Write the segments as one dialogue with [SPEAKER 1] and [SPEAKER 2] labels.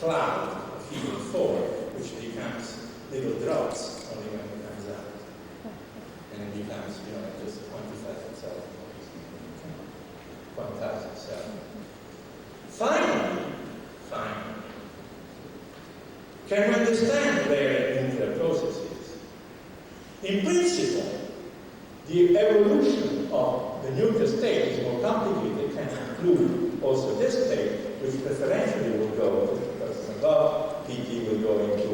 [SPEAKER 1] cloud of helium-4, which becomes little drops only when it comes out. And it becomes, it just quantifies itself. Quantize itself. Finally, can we understand their nuclear processes? In principle, the evolution of the nuclear state is more complicated. It can include also this state, which preferentially will go, because above PT will go into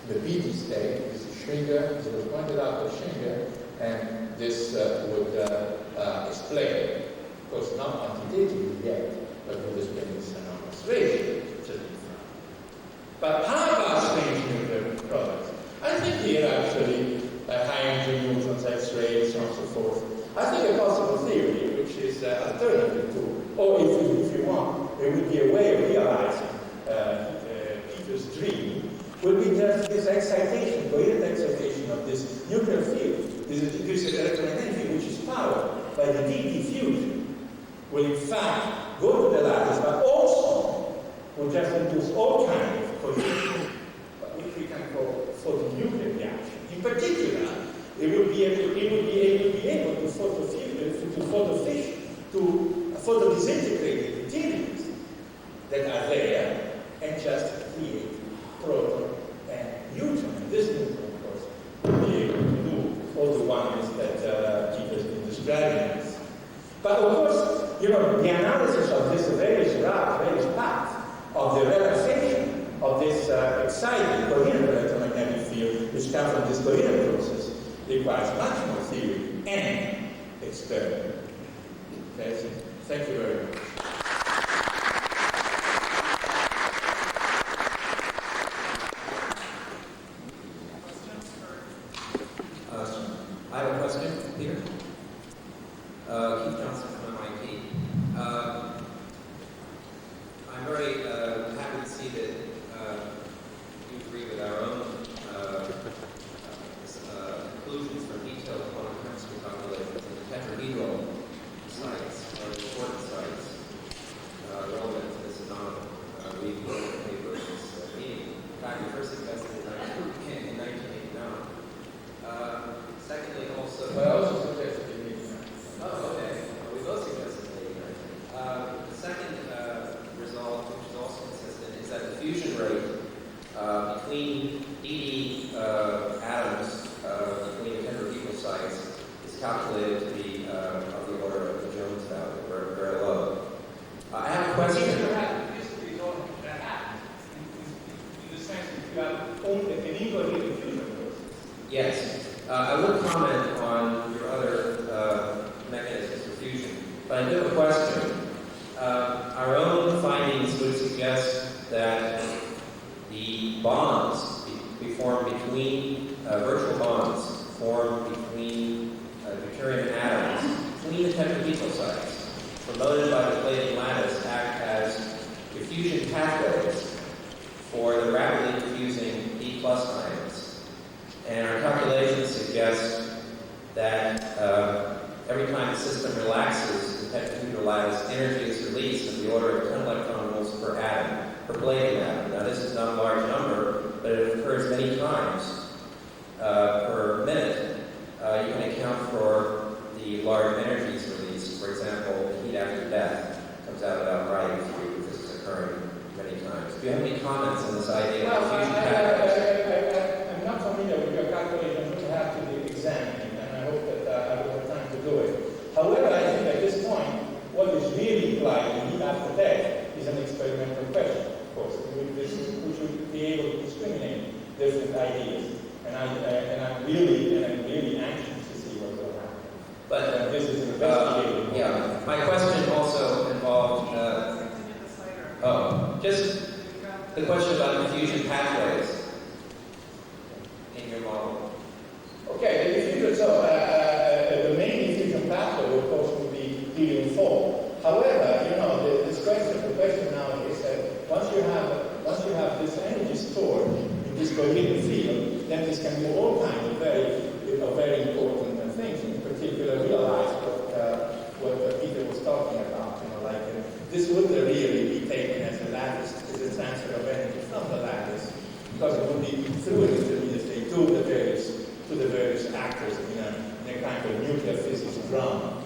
[SPEAKER 1] the BT state. This is Schwinger, as was pointed out by Schwinger, and this would explain, of course, not quantitatively yet, but would explain this anomalous ratio. But how about strange nuclear products? I think here actually high-energy neutrons, X-rays, so on and so forth. I think a possible theory, which is alternative to, or if you want, there would be a way of realizing Peter's dream, would be just this excitation, coherent excitation of this nuclear field, this electromagnetic field, which is powered by the DT fusion, will in fact go to the lattice, but also will just induce all kinds of coherent, which we can call photonuclear reaction. In particular, it would be able to photodisintegrate the materials that are there and just create proton and neutron. And this neutron, of course, will be able to do all the wonders that Peter's been describing us. But of course, the analysis of this various paths of the relaxation of this exciting coherent electromagnetic field, which comes from this coherent process, requires much more theory and experiment. Okay, so thank you very much.
[SPEAKER 2] I have a question, Peter. Keith Johnson from MIT. I'm very happy to see that you agree with our own conclusions from detailed quantum chemistry calculations in the tetrahedral sites, or the important sites, relevant to this phenomenon. We wrote a paper in this meeting. In fact, we first suggested it in 1989. Secondly, also...
[SPEAKER 1] But I also suggested it in 1989.
[SPEAKER 2] Oh, okay. We both suggested it in 1989. The second result, which is also consistent, is that the fusion rate between ED atoms between the tetrahedral sites is calculated to be of the order of the Jones value, very, very low. I have a question.
[SPEAKER 1] Basically, all that happens in the sense that you have only an incoherent fusion process.
[SPEAKER 2] Yes. I would comment on your other mechanisms for fusion, but I do have a question. Our own findings would suggest that the bonds we form between, virtual bonds formed between deuterium atoms, between the tetrahedral sites, promoted by the plating lattice, act as diffusion pathways for the rapidly diffusing D+ ions. And our calculations suggest that every time the system relaxes, the tetrahedral lattice energy is released in the order of 10 electron volts per atom, per plating atom. Now, this is not a large number, but it occurs many times per minute. You can account for the large energies released. For example, the heat after death comes out about right if this is occurring many times. Do you have any comments on this idea of fusion pathways?
[SPEAKER 1] I'm not familiar with your calculation. I'm going to have to examine it, and I hope that I will have time to do it. However, I think at this point, what is really implied in heat after death is an experimental question, of course, which would be able to discriminate different ideas. And I'm really anxious to see what will happen.
[SPEAKER 2] But
[SPEAKER 1] this is an investigative.
[SPEAKER 2] Yeah, my question also involved. Just the question about diffusion pathways in your model.
[SPEAKER 1] Okay, the diffusion. So the main diffusion pathway, of course, would be helium-4. However, the question now is that once you have this energy stored in this coherent field, then this can do all kinds of very important things. In particular, realize what Peter was talking about. This would really be taken as a lattice the transfer of energy from the lattice, because it would be through an intermediate state to the various actors in a kind of nuclear physics drama.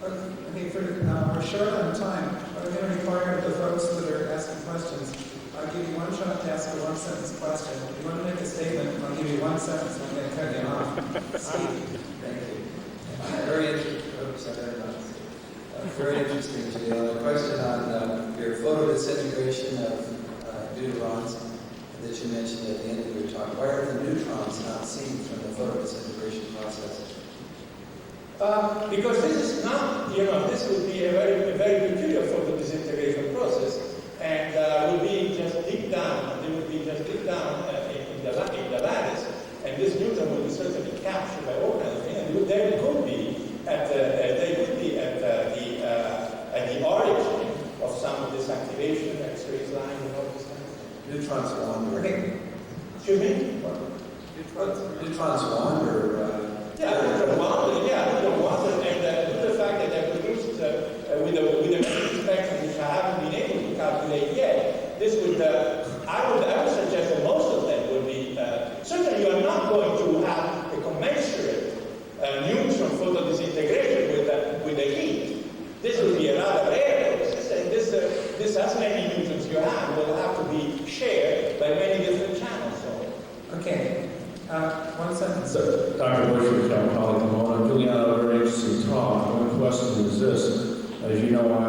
[SPEAKER 3] Okay, we're short on time. I'm going to require the folks that are asking questions, I'll give you one shot to ask a one-sentence question. If you want to make a statement, I'll give you 1 sentence and I'm going to cut you off. Steve.
[SPEAKER 4] Thank you. Very interesting, Janelle. A question on your photodisintegration of deuterons that you mentioned at the end of your talk. Why are the neutrons not seen from the photodisintegration process?
[SPEAKER 1] Because this is not, this would be a very peculiar photodisintegration process, and would be just deep down. They would be just deep down in the lattice, and this neutron would be certainly captured by all kinds of things. And they could be at the origin of some of this activation, X-rays line, and all this kind of thing.
[SPEAKER 4] Neutrons wander.
[SPEAKER 1] Okay. Excuse me?
[SPEAKER 4] Neutrons wander.
[SPEAKER 1] Neutron wander, and the fact that they're produced with a measured spectrum, which I haven't been able to calculate yet, this would, I would suggest that most of them will be, certainly you are not going to have a commensurate neutron photodisintegration with the heat. This will be a rather rare process, and this as many neutrons you have will have to be shared by many different channels. So.
[SPEAKER 3] Okay. 1 sentence.
[SPEAKER 5] So, Dr. Bush, I'm Juliana, very interesting talk. One question is this. As you know, I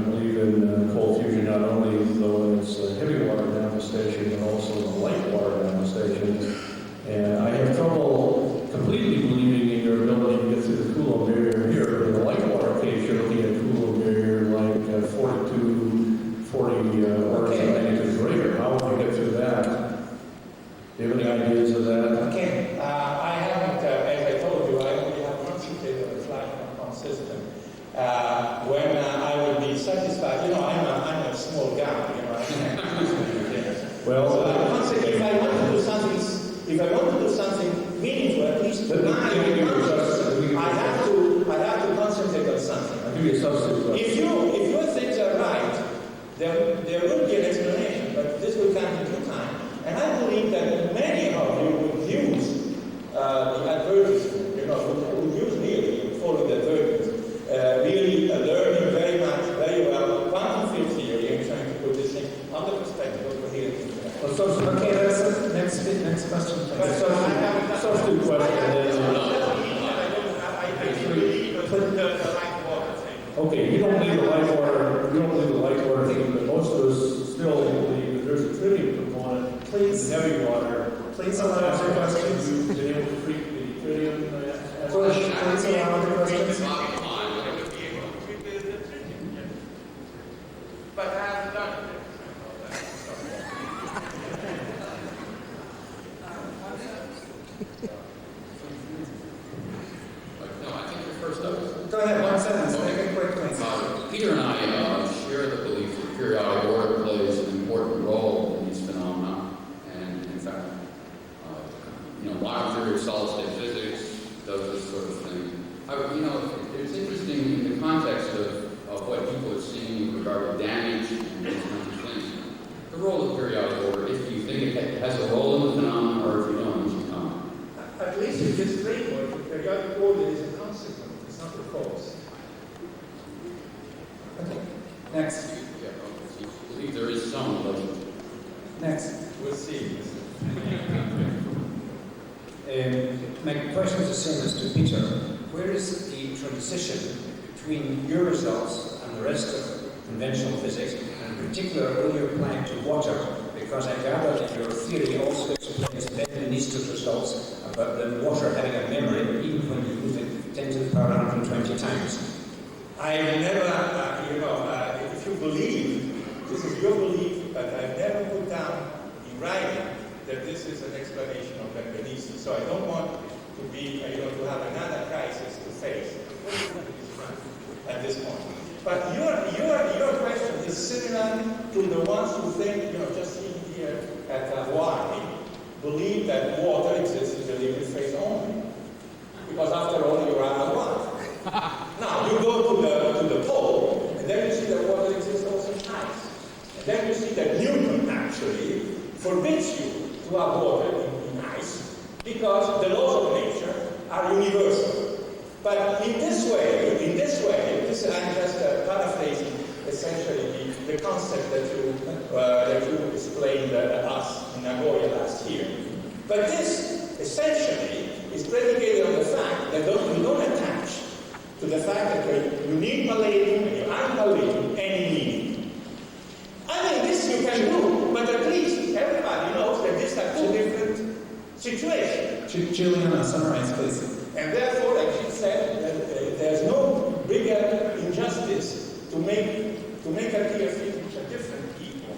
[SPEAKER 5] believe in cold fusion not only though it's heavy water manifestation, but also the light water manifestation. And I have trouble completely believing in your ability to get through the Coulomb barrier here. In the light water case, you're looking at Coulomb barrier like 40 orders of magnitude greater. How would you get through that? Do you have any ideas of that?
[SPEAKER 1] Okay, I haven't, as I told you, I only have concentrated on the flight system. When I will be satisfied, I'm a small guy, I can't use many things.
[SPEAKER 5] Well,
[SPEAKER 1] so if I want to do something meaningful, at least to I have to concentrate on something.
[SPEAKER 5] I'll give you a substitute.
[SPEAKER 1] If your things are right, there will be an explanation, but this will come in due time. And I believe that many of you would use the advertisement, would use really following the advertisement, really learning very well quantum field theory and trying to put this thing on the perspective of coherence.
[SPEAKER 3] Okay, that's the next question, please.
[SPEAKER 5] Substitute question. Okay, you don't need the light water. You don't need the light water thing, but most of us still believe that there's a tritium component.
[SPEAKER 3] Please,
[SPEAKER 5] heavy water.
[SPEAKER 3] Please allow other questions.
[SPEAKER 5] You've been able to treat the tritium.
[SPEAKER 3] Please allow other questions.
[SPEAKER 1] But I have done it.
[SPEAKER 6] No, I think you're first up.
[SPEAKER 3] Go ahead, 1 sentence. Make it quick, please.
[SPEAKER 6] Peter and I share the belief that periodic order plays an important role in these phenomena, and in fact, modern theory of solid-state physics does this sort of thing. It's interesting in the context of what people are seeing with regard to damage and these kinds of things. The role of periodic order, if you think it has a role in the phenomenon, or if you don't, you should comment.
[SPEAKER 1] At least in this framework, the periodic order is a consequence, it's not a cause.
[SPEAKER 3] Okay. Next.
[SPEAKER 6] Yeah, I believe there is some relation.
[SPEAKER 3] Next.
[SPEAKER 1] We'll see.
[SPEAKER 7] My question is the same as to Peter. Where is the transition between your results and the rest of conventional physics, and in particular when you're applying to water? Because I gather that your theory also explains Benvenisto's results about the water having a memory even when you use it 10 to the power 120 times.
[SPEAKER 1] I have never, if you believe, this is your belief, but I've never put down in writing that this is an explanation of Benveniste. So I don't want to be, to have another crisis to face at this point. But your question is similar to the ones who think, just sitting here at Hawaii, believe that water exists in the liquid phase only. Because after all, you are Hawaii. Now, you go to the pole, and then you see that water exists also in ice. And then you see that actually forbids you to have water in ice because the laws of nature are universal. But in this way, I'm just paraphrasing essentially the concept that you explained us in Nagoya last year. But this essentially is predicated on the fact that you don't attach to the fact that you need palladium and you add palladium any meaning. I mean, this you can do, but at least everybody knows that these are two different situations.
[SPEAKER 3] Juliana, summarize, please.
[SPEAKER 1] And therefore, like she said, there's no bigger injustice to make a clear field which are different people.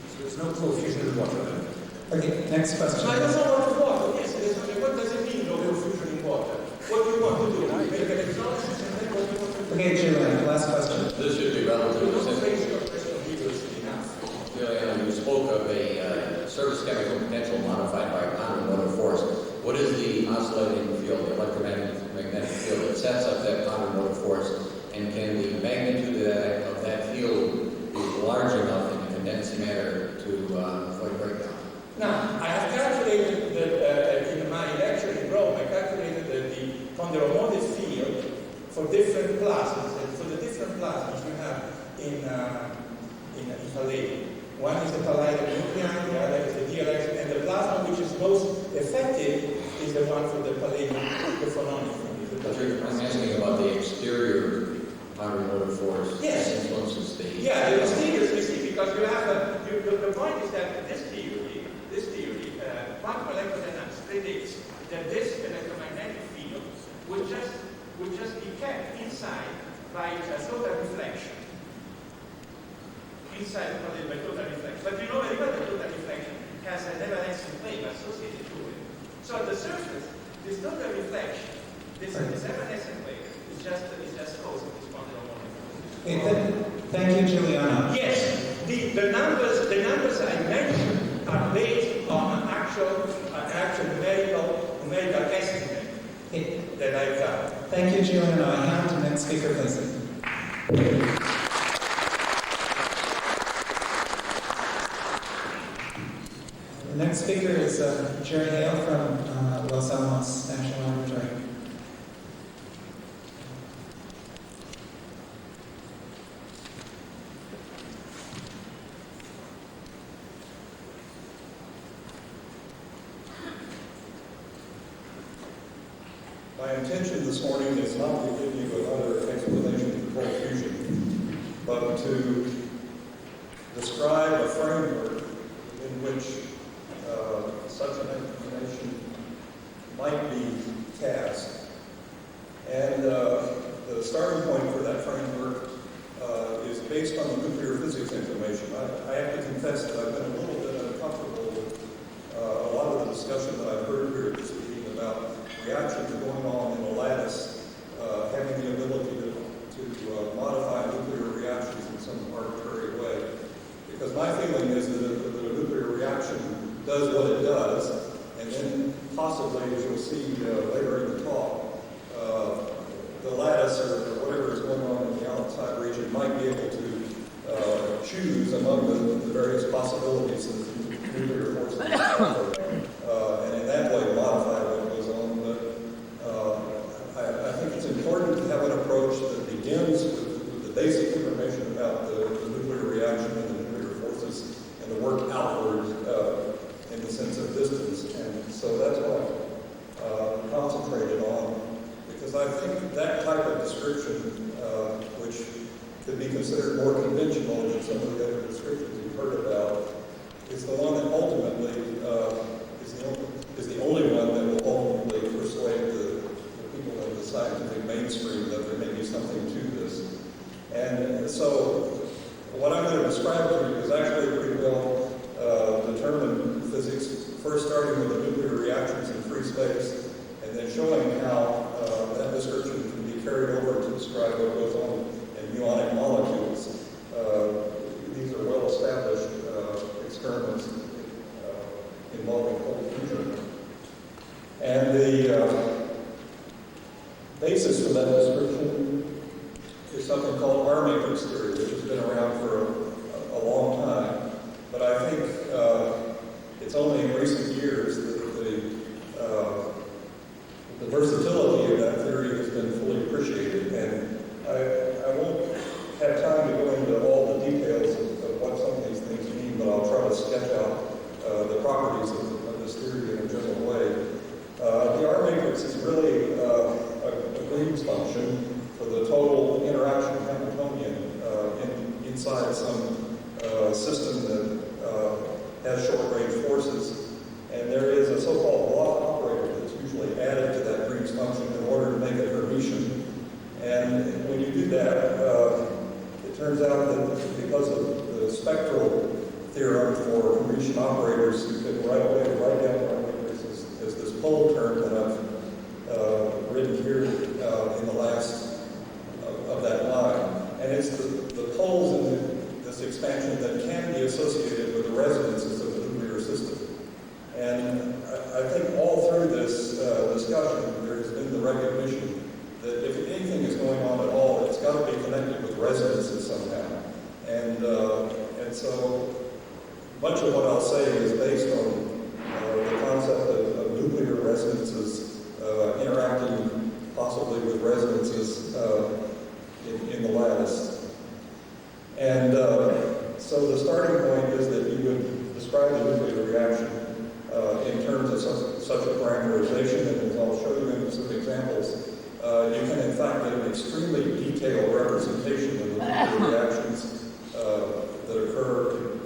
[SPEAKER 7] So there's no coefficient of water then?
[SPEAKER 3] Okay, next question.
[SPEAKER 1] I don't know what to water. Yes, what does it mean, no confusion in water? What do you want to do? Make an electrolysis and then what do you want to do?
[SPEAKER 3] Okay, Juliana, last question.
[SPEAKER 6] This should be relatively
[SPEAKER 1] Don't
[SPEAKER 6] simple.
[SPEAKER 1] phrase your question vigorously enough.
[SPEAKER 6] You spoke of a surface chemical potential modified by quantum motive force. What is the oscillating field, the electromagnetic field that sets up that quantum motive force? And can the magnitude of that field be large enough in condensing matter to avoid breakdown?
[SPEAKER 1] Now, I have calculated that in my lecture in Rome, I calculated that the ponderomotive field for different plasmas, and for the different plasmas you have in palladium. One is the palladium nucleon, the other is the d electron, and the plasma which is most effective is the one for the palladium, the phononic.
[SPEAKER 6] I'm asking about the exterior quantum motive force.
[SPEAKER 1] Yes.
[SPEAKER 6] That influences the...
[SPEAKER 1] Yeah, the exterior is missing because you have the point is that this theory, quantum electrodynamics predicts that this electromagnetic field would just be kept inside by a total reflection. Inside by total reflection. But you know very well that total reflection has an evanescent wave associated to it. So at the surface, this total reflection, this evanescent wave is just causing this ponderomonic.
[SPEAKER 3] Okay, thank you, Juliana.
[SPEAKER 1] Yes, the numbers I mentioned are based on an actual numerical estimate that I've done.
[SPEAKER 3] Thank you, Juliana. I hand to the next speaker, please. The next speaker is Jerry Hale from Los Alamos National Laboratory.
[SPEAKER 8] My intention this morning is not to give you another explanation of cold fusion, but to describe a framework in which such an explanation might be cast. And the starting point for that framework is based on the nuclear physics information. I have to confess that I've been a little bit uncomfortable with a lot of the discussion that I've heard here this evening about reactions going on in a lattice, having the ability to modify nuclear reactions in some arbitrary way. Because my feeling is that a nuclear reaction does what it does, and then possibly, as you'll see later in the talk, the lattice or whatever is going on in the outside region might be able to choose among the various possibilities that nuclear forces offer, and in that way modify what goes on. But I think it's important to have an approach that begins with the basic information about the nuclear reaction and the nuclear forces and the work outward in the sense of distance. And so that's what I concentrated on, because I think that type of description, which could be considered more conventional than some of the other descriptions you've heard about, is the one that ultimately is the only one that will ultimately persuade the people in the scientific mainstream that there may be something to this. And so what I'm going to describe to you is actually pretty well determined physics, first starting with the nuclear reactions in free space, and then showing how that description can be carried over to describe what goes on in muonic molecules. These are well-established experiments involving cold fusion. And the basis for that description is something called R matrix theory, which has been around for a long time. But I think sketch out the properties of this theory in a general way. The R matrix is really a Green's function for the total interaction Hamiltonian inside some system that has short-range forces. And there is a so-called block operator that's usually added to that Green's function in order to make it Hermitian. And when you do that, it turns out that because of the spectral theorem for Hermitian operators, you can right away write down the R matrix as this pole term that I've written here in the last of that line. And it's the poles in this expansion that can be associated with the resonances of the nuclear system. And I think all through this discussion, there has been the recognition that if anything is going on at all, it's got to be connected with resonances somehow. And so much of what I'll say is based on the concept of nuclear resonances interacting possibly with resonances in the lattice. And so the starting point is that you would describe the nuclear reaction in terms of such a parameterization, and as I'll show you in some examples, you can in fact get an extremely detailed representation of the nuclear reactions that occur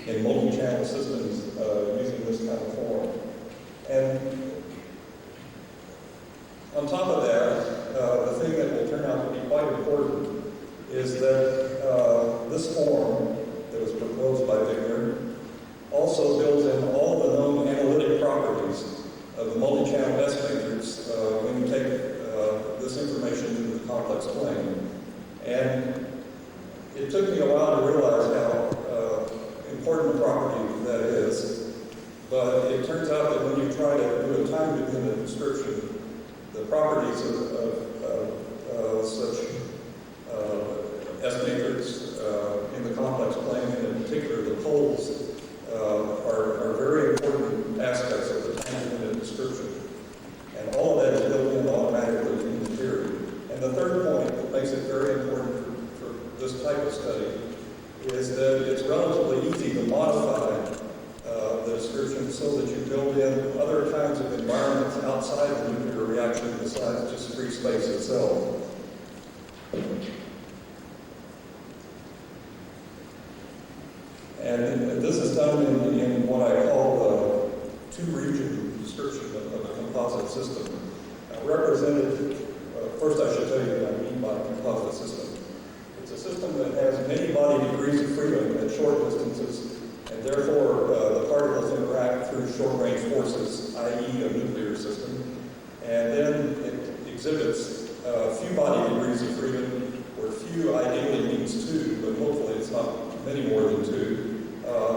[SPEAKER 8] in multi-channel systems using this kind of form. And on top of that, the thing that will turn out to be quite important is that this form that was proposed by Wigner also builds in all the known analytic properties of the multi-channel S matrix when you take this information into the complex plane. And it took me a while to realize how important a property that is, but it turns out that when you try to do a time-dependent description, the properties of such S matrix in the complex plane, and in particular the poles, are very important aspects of the time-dependent description. And all of that is built in automatically in the theory. And the third point that makes it very important for this type of study is that it's relatively easy to modify the description so that you build in other kinds of environments outside the nuclear reaction besides just free space itself. And this is done in what I call the two-region description of a composite system. Represented, first I should tell you what I mean by a composite system. It's a system that has many body degrees of freedom at short distances, and therefore the particles interact through short-range forces, i.e. a nuclear system. And then it exhibits few body degrees of freedom, where few ideally means two, but hopefully it's not many more than two,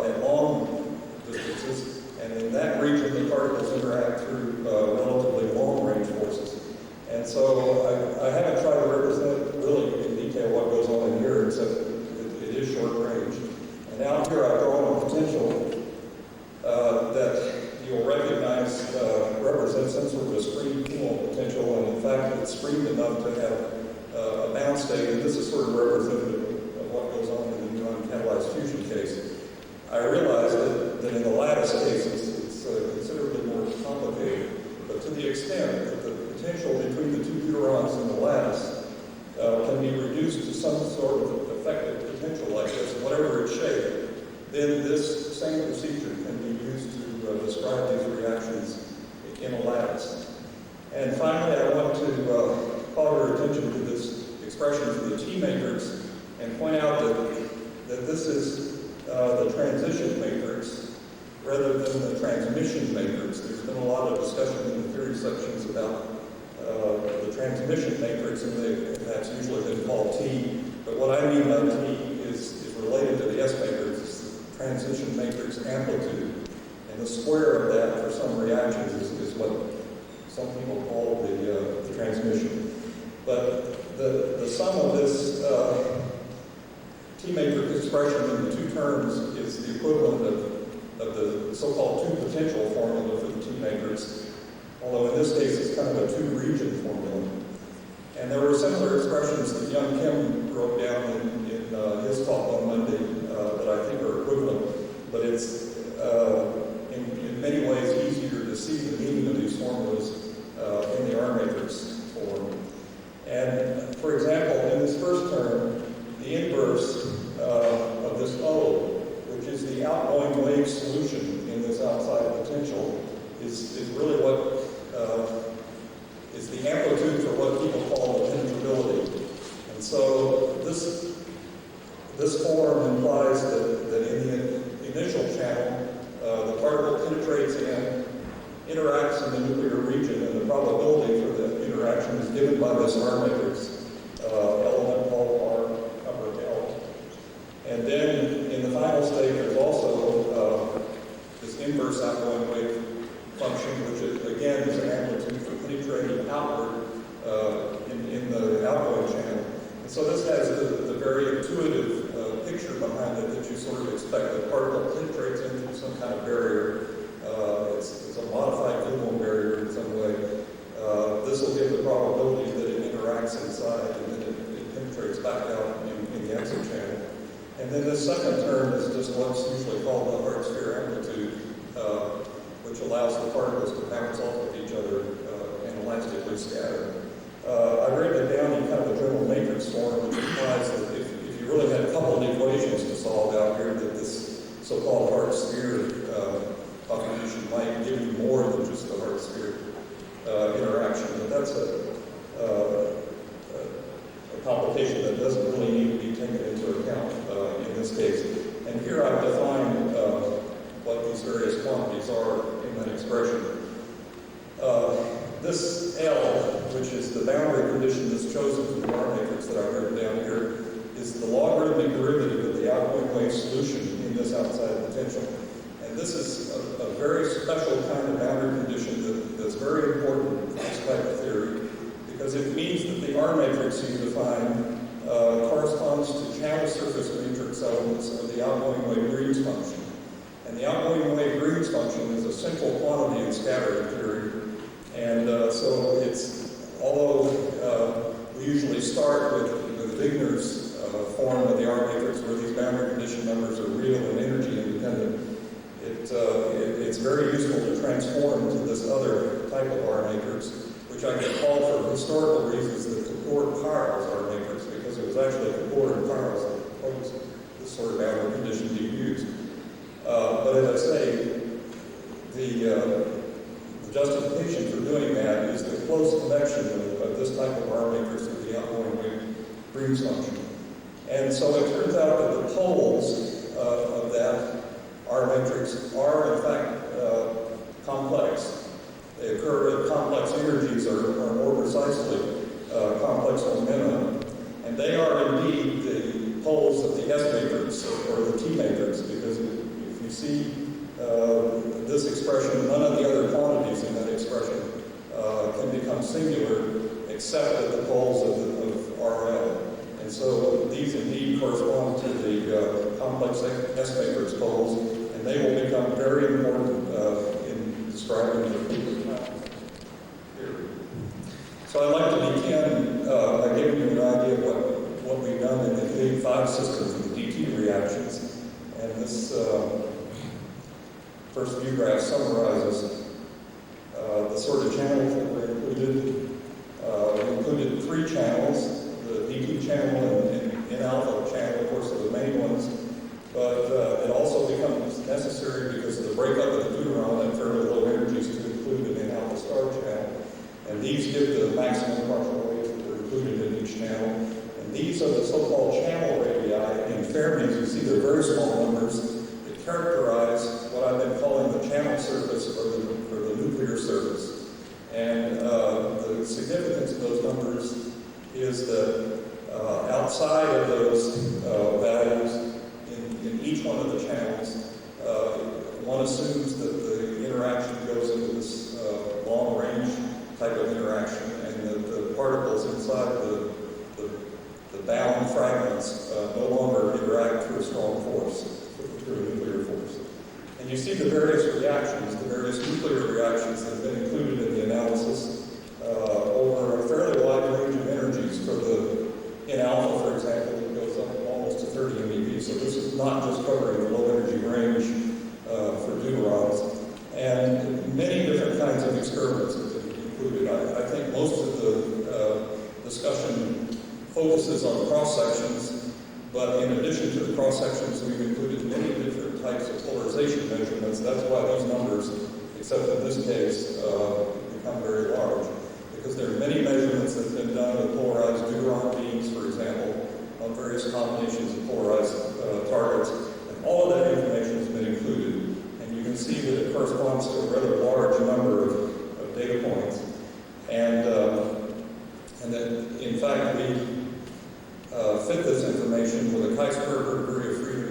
[SPEAKER 8] at long distances. And in that region, the particles interact through relatively long-range forces. And so I haven't tried to represent really in detail what goes on in here, except it is short-range. And out here I've drawn a potential that you'll recognize represents some sort of a screened Coulomb potential, and in fact it's screened enough to have a bound state, and this is sort of representative of what goes on in the neutron catalyzed fusion case. I realize that in the lattice case it's considerably more complicated, but to the extent that the potential between the two deuterons in the lattice can be reduced to some sort of effective potential like this, whatever its shape, then this same procedure can be used to describe these reactions in a lattice. And finally, I want to call your attention to this expression for the T matrix and point out that this is the transition matrix rather than the transmission matrix. There's been a lot of discussion in the theory sections about the transmission matrix, and that's usually been called T. But what I mean by T is related to the S matrix. It's the transition matrix amplitude. And the square of that for some reactions is what some people call the transmission. But the sum of this T-matrix expression in the two terms is the equivalent of the so-called two-potential formula for the T-matrix, although in this case it's kind of a two-region formula. And there were similar expressions that Young Kim wrote down in his talk on Monday that I think are equivalent. And then in the final state, there's also this inverse outgoing wave function, which is, again is an amplitude for penetrating outward in the outgoing channel. And so this has the very intuitive picture behind it that you sort of expect. The particle penetrates into some kind of barrier. It's a modified Goodwin barrier in some way. This will give the probability that it interacts inside and then it penetrates back out in the exit channel. And then the second term is just what's usually called the hard sphere amplitude, which allows the particles to bounce off of each other and elastically scatter. I wrote it down in kind of a general matrix form, which implies that if you really had a couple of equations to solve out here, that this so-called hard sphere contribution might give you more than just the hard sphere interaction. But that's a complication that doesn't really need to be taken into account in this case. And here I've defined what these various quantities are in that expression. This L, which is the boundary condition that's chosen for the R matrix that I've written down here, is the logarithmic derivative of the outgoing wave solution in this outside potential. And this is a very special kind of boundary condition that's very important in this type of theory, because it means that the R matrix you define corresponds to channel surface matrix elements of the outgoing wave Green's function. And the outgoing wave Green's function is a central quantity in scattering theory. And so it's, although we usually start with Wigner's form of the R matrix, where these boundary condition numbers are real and energy independent, it's very useful to transform to this other type of R matrix, which I can call for historical reasons the Kapor-Peierls R matrix, because it was actually Kapor and Peierls that proposed this sort of boundary condition to be used. But as I say, the justification for doing that is the close connection of this type of R matrix to the outgoing wave Green's function. And so it turns out that the poles of that R matrix are in fact complex. They occur at complex energies or more precisely complex momenta. And they are indeed the poles of the S matrix or the T matrix, because if you see this expression, none of the other quantities in that expression can become singular except at the poles of RL. And so these indeed correspond to the complex S matrix poles, and they will become very important in describing the theory. So I'd like to begin by giving you an idea of what we've done in the K5 system for the DT reactions. And this first view graph summarizes the sort of channels that were included. We included 3 channels, the DT channel and in-alpha channel, of course, are the main ones. But it also becomes necessary because of the breakup of the deuteron at fairly low energies to include an in-alpha star channel. And these give the maximum partial waves that are included in each channel. And these are the so-called channel radii. In Fermi's, you see they're very small numbers that characterize what I've been calling the channel surface or the nuclear surface. And the significance of those numbers is that outside of those values, in each one of the channels, one assumes that the interaction goes into this long-range type of interaction, and that the particles inside the bound fragments no longer interact through a strong force, through a nuclear force. And you see the various reactions, the various nuclear reactions that have been included in the analysis over a fairly wide range of energies. For the in-alpha, for example, it goes up almost to 30 MeV. So this is not just covering the low energy range for deuterons. And many different kinds of experiments have been included. I think most of the discussion focuses on cross-sections, but in addition to the cross-sections, we've included many different types of polarization measurements. That's why those numbers, except in this case, become very large, because there are many measurements that have been done with polarized deuteron beams, for example, on various combinations of polarized targets, and all of that information has been included. And you can see that it corresponds to a rather large number of data points. And that, in fact, we fit this information with a chi-square per degree of freedom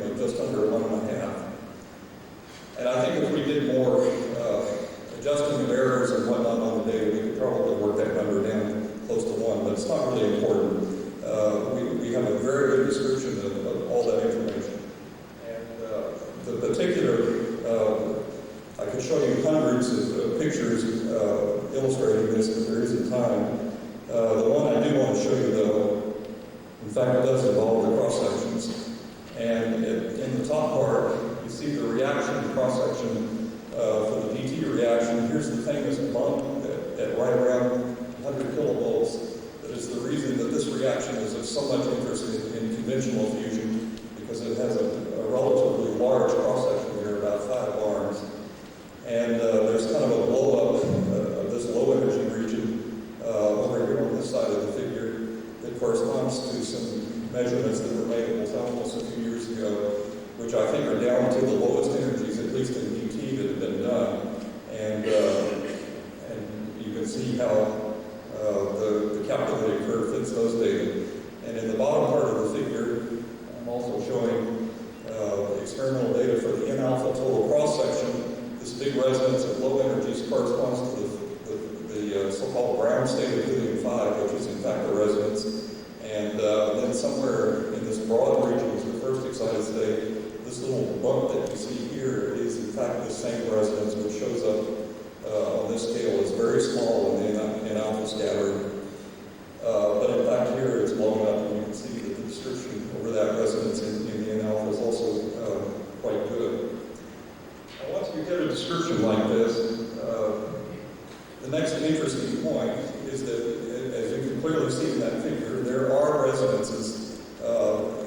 [SPEAKER 8] hundreds of pictures illustrating this, but there isn't time. The one I do want to show you, though, in fact, it does involve the cross-sections. And in the top part, you see the reaction cross-section for the DT reaction. Here's the famous bump at right around 100 kilovolts. That is the reason that this reaction is of so much interest in conventional fusion, because it has a relatively large cross-section here, about 5 bars. And there's kind of a blow-up of this low-energy region over here on this side of the figure that corresponds to some measurements that were made almost a few years ago, which I think are down to the lowest energies, at least in DT, that have been done. And you can see how the calculated curve fits those data. And in the bottom part of the figure, I'm also showing experimental data for the N-alpha total cross-section. This big resonance at low energies corresponds to the so-called ground state of helium-5, which is in fact a resonance. And then somewhere in this broad region is the first excited state. This little bump that you see here is in fact the same resonance, which shows up on this scale as very small in the N-alpha scatter. But in fact here it's blown up, and you can see that the description over that resonance in the N-alpha is also quite good. Now, once you get a description like this, the next interesting point is that, as you can clearly see in that figure, there are resonances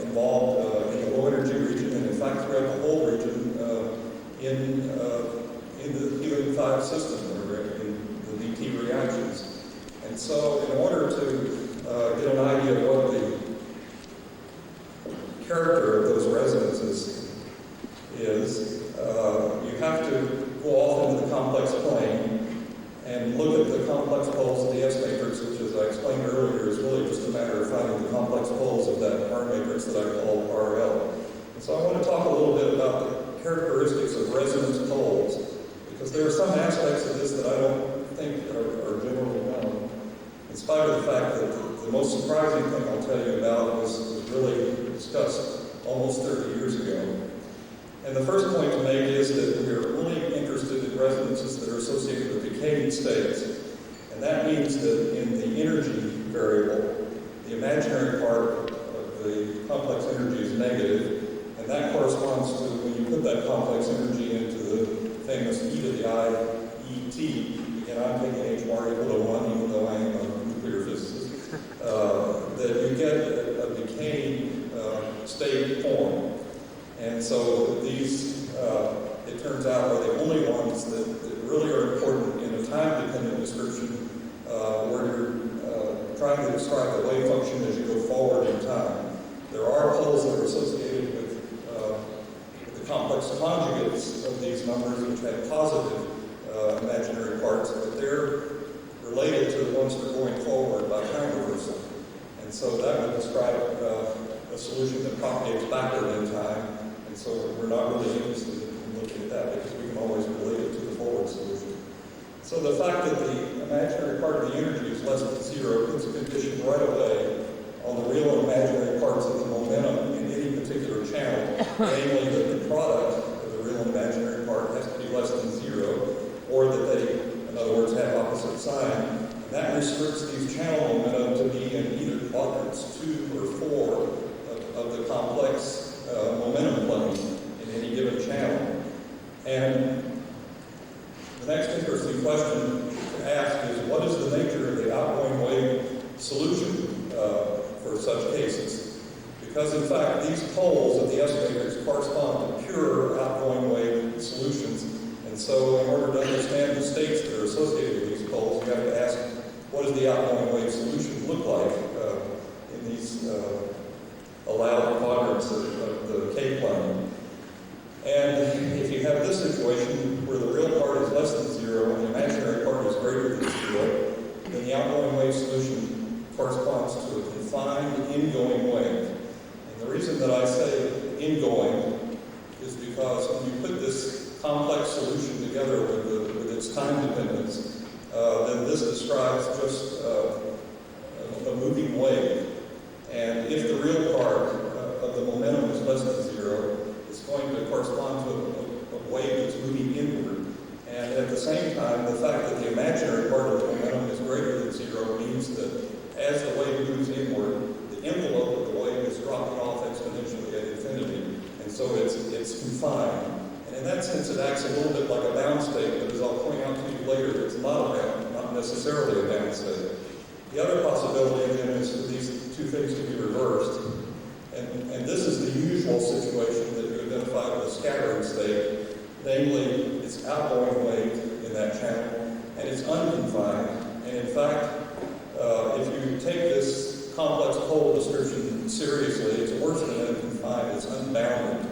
[SPEAKER 8] involved in the low energy region, and in fact throughout the whole region in the helium-5 system, or in the DT reactions. And so in order to get an idea of what the character of those resonances is, you have to go off into the complex plane and look at the complex poles of the S matrix, which, as I explained earlier, is really just a matter of finding the complex poles of that R matrix that I called RL. And so I want to talk a little bit about the characteristics of resonance poles, because there are some aspects of this that I don't think are generally known, in spite of the fact that the most surprising thing I'll tell you about was really discussed almost 30 years ago. And the first point to make is that we are only interested in resonances that are associated with decaying states. And that means that in the energy variable, the imaginary part of the complex energy is negative, and that corresponds to when you put that complex energy into the famous e to the I, ET, and I'm taking h-bar equal to 1, even though I am a nuclear physicist, that you get a decaying state form. And so these, it turns out, are the only ones that really are important in a time-dependent description where you're trying to describe the wave function as you go forward in time. There are poles that are associated with the complex conjugates of these numbers, which have positive imaginary parts, but they're related to the ones that are going forward by time reversal. And so that would describe a solution that propagates backward in time. And so we're not really interested in looking at that because we can always relate it to the forward solution. So the fact that the imaginary part of the energy is less than 0 puts a condition right away on the real and imaginary parts of the momentum in any particular channel, namely that the product of the real and imaginary part has to be less than 0, or that they, in other words, have opposite sign. And that restricts these channel momentum to be in either quadrants 2 or 4 of the complex momentum plane in any given channel. And the next interesting question to ask is, what is the nature of the outgoing wave solution for such cases? Because in fact, these poles of the S matrix correspond to pure outgoing wave solutions. And so in order to understand the states that are associated with these poles, we have to ask, what does the outgoing wave solution look like in these allowed quadrants of the K-plane? And if you have this situation where the real part is less than 0 and the imaginary part is greater than 0, then the outgoing wave solution corresponds to a confined ingoing wave. And the reason that I say ingoing is because when you put this complex solution together with its time dependence, then this describes just a moving wave. And if the real part of the momentum is less than 0, it's going to correspond to a wave that's moving inward. And at the same it's confined. And in that sense, it acts a little bit like a bound state, but as I'll point out to you later, it's not necessarily a bound state. The other possibility, again, is for these two things to be reversed. And this is the usual situation that you identify with a scattering state, namely, it's outgoing wave in that channel, and it's unconfined. And in fact, if you take this complex pole description seriously, it's worse than unconfined, it's unbounded.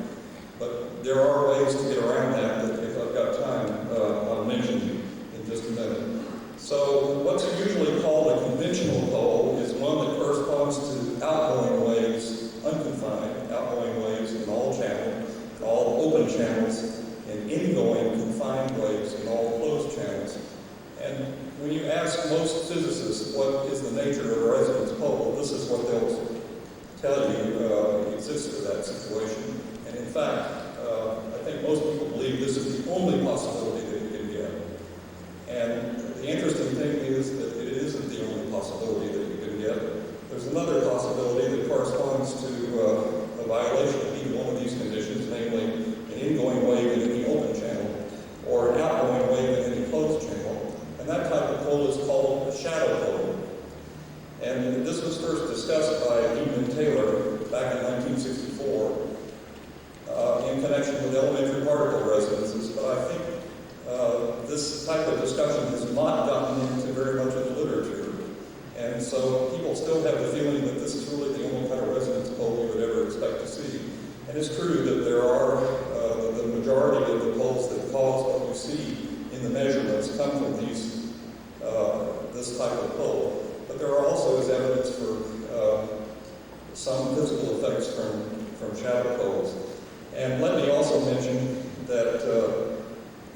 [SPEAKER 8] But there are ways to get around that if I've got time, I'll mention in just a minute. So what's usually called a conventional pole is one that corresponds to outgoing waves, unconfined outgoing waves in all channels, all open channels, and ingoing confined waves in all closed channels. And when you ask most physicists what is the nature of a resonance pole, this is what they'll tell you exists for that situation. And in fact, I think most people believe this is the only possibility that you can get. And the interesting thing is that it isn't the only possibility that you can get. There's another possibility that corresponds to a violation of either one of these conditions, namely an ingoing wave in any open channel or an outgoing wave in any closed channel. And that type of pole is called a shadow pole. And this was first discussed by Eamon and Taylor back in 1964 in connection with elementary particle resonances. But I think this type of discussion has not gotten into very much of the literature. And so people still have the feeling that this is really the only kind of resonance pole you would ever expect to see. And it's true that there are the majority of the poles that cause what you see in the measurements come from this type of pole. But there are also is evidence for some physical effects from shadow poles. And let me also mention that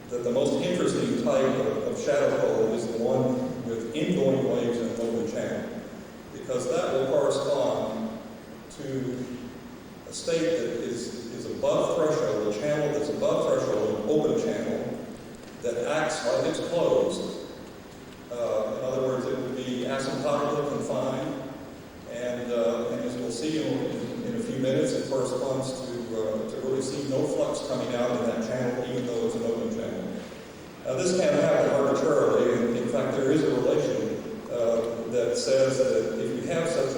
[SPEAKER 8] the most interesting type of shadow pole is the one with ingoing waves in an open channel, because that will correspond to a state that is above threshold, a channel that's above threshold, an open channel, that acts like it's closed. In other words, it would be asymptotically confined, and as we'll see in a few minutes, it corresponds to really see no flux coming out in that channel, even though it's an open channel. Now, this can't happen arbitrarily, and in fact, there is a relation that says that if you have such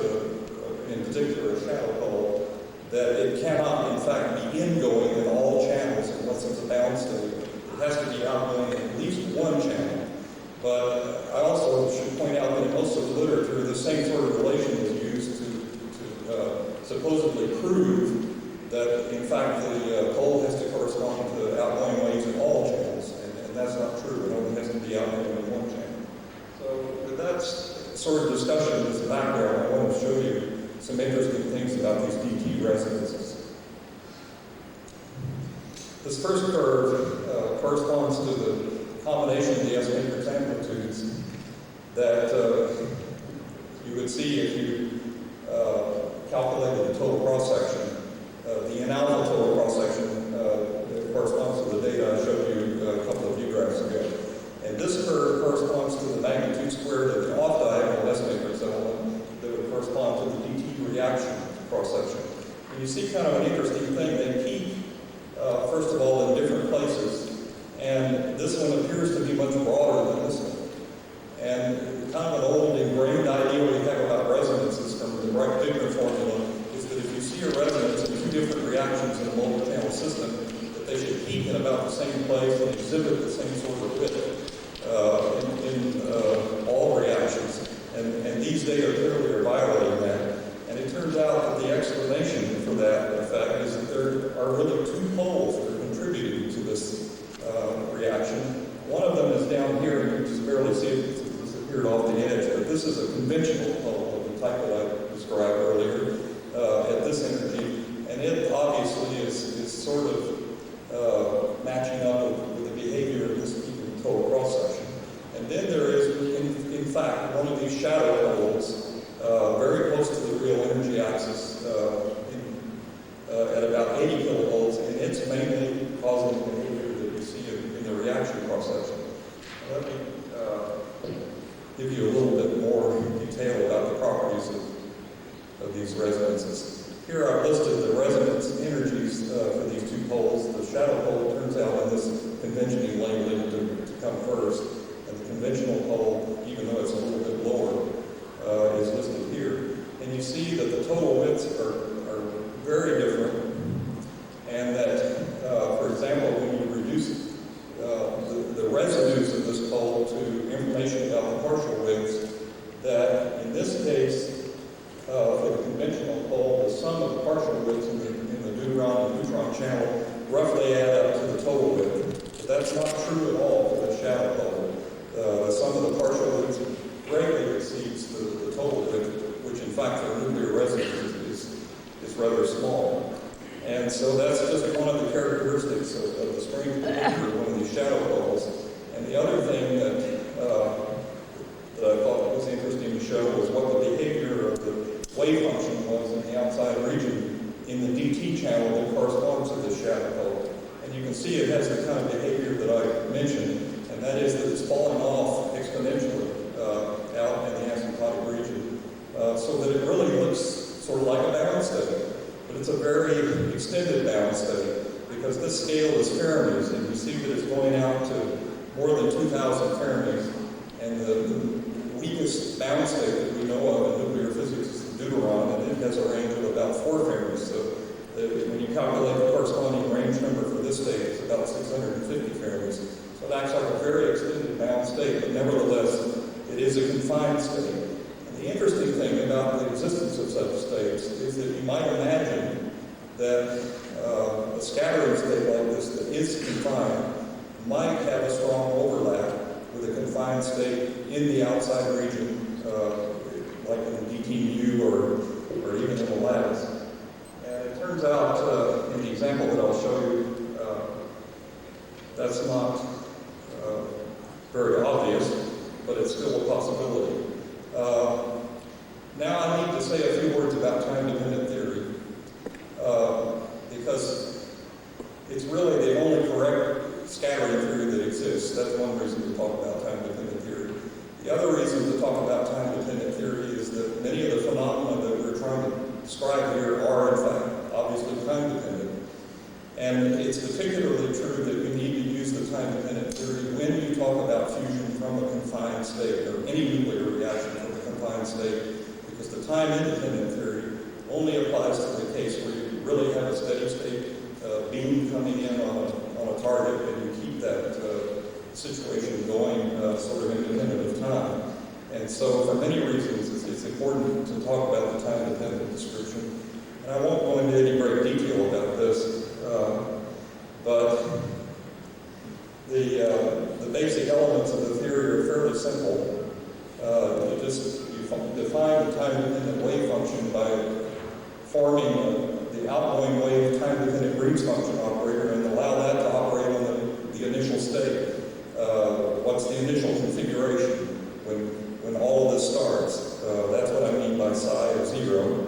[SPEAKER 8] in particular, a shadow pole, that it cannot, in fact, be ingoing in all channels unless it's a bound state. It has to be outgoing in at least one channel. But I also should point out that in most of the literature, the same sort of relation is used to supposedly prove that, in fact, the pole has to correspond to outgoing waves in all channels, and that's not true. It only has to be outgoing in one channel. So with that sort of discussion as a background, I want to show you some interesting things about these DT resonances. This first curve corresponds to the combination of the S matrix amplitudes that you would see if you calculated the total cross-section. The in-alpha total cross-section corresponds to the data I showed you a couple of view graphs ago. And this curve corresponds to the magnitude squared of the off-diagonal S matrix element that would correspond to the DT reaction cross-section. And you see kind of an interesting thing. They peak, first of all, in different places. And this one appears to be much broader than this one. And kind of an old ingrained idea we have about resonances from the Wright-Dickner formula is that if you see a resonance in two different reactions in a multi-channel system, that they should peak in about the same place and exhibit the same sort of width in all reactions. And these data clearly are violating that. And it turns out that the explanation for that effect is that there are really two poles that are contributing to this reaction. One of them is down here, and you can just barely see it because it disappeared off the edge, but this is a conventional pole of the type that I described earlier at this energy, and it obviously is sort of matching up with the behavior of this total cross-section. And then there is, in fact, one of these shadow poles very close to the real energy axis at about 80 kilovolts, and it's mainly causing the behavior that you see in the reaction cross-section. Let me give you a little bit more detail about the properties of these resonances. Here I've listed the resonance energies for these two poles. small. And so that's just one of the characteristics of the strange behavior of one of these shadow balls. And the other thing that I thought was interesting to show was what the behavior of the wave function was in the outside region in the DT channel that corresponds to this shadow ball. And you can see it has the kind of behavior that I mentioned, and that is that it's falling off exponentially out in the asymptotic region, so that it really looks sort of like a bound state. But it's a very extended bound state, because this scale is Fermis, and you see that it's going out to more than 2,000 Fermis, and the weakest bound state that we know of in nuclear physics is the deuteron, and it has a range of about 4 Fermis. So when you calculate the corresponding range number for this state, it's about 650 Fermis. So it acts like a very extended bound state, but nevertheless, it is a confined state. And the interesting thing about the existence of such states is that you might imagine that a scattering state like this that is confined might have a strong overlap with a confined state in the outside region, like in the DTU or even in the lattice. And it turns out, in the example that I'll show you, that's not very obvious, but it's still a possibility. Now I need to say a few words about time-dependent theory, because it's really the only correct scattering theory that exists. That's one reason to talk about time-dependent theory. The other reason to talk about time-dependent theory is that many of the phenomena that we're trying to describe here are, in fact, obviously time-dependent. And it's particularly true that we need to use the time-dependent theory when you talk about fusion from a confined state, or any nuclear reaction from a confined state, because the time-independent theory only applies to the case where you really have a steady-state beam coming in on a target, and you keep that situation going sort of independent of time. And so for many reasons, it's important to talk about the time-dependent description. And I won't go into any great detail about this, but the basic elements of the theory are fairly simple. You define the time-dependent wave function by forming the outgoing wave time-dependent Green's function operator and allow that to operate on the initial state. What's the initial configuration when all of this starts? That's what I mean by psi of 0.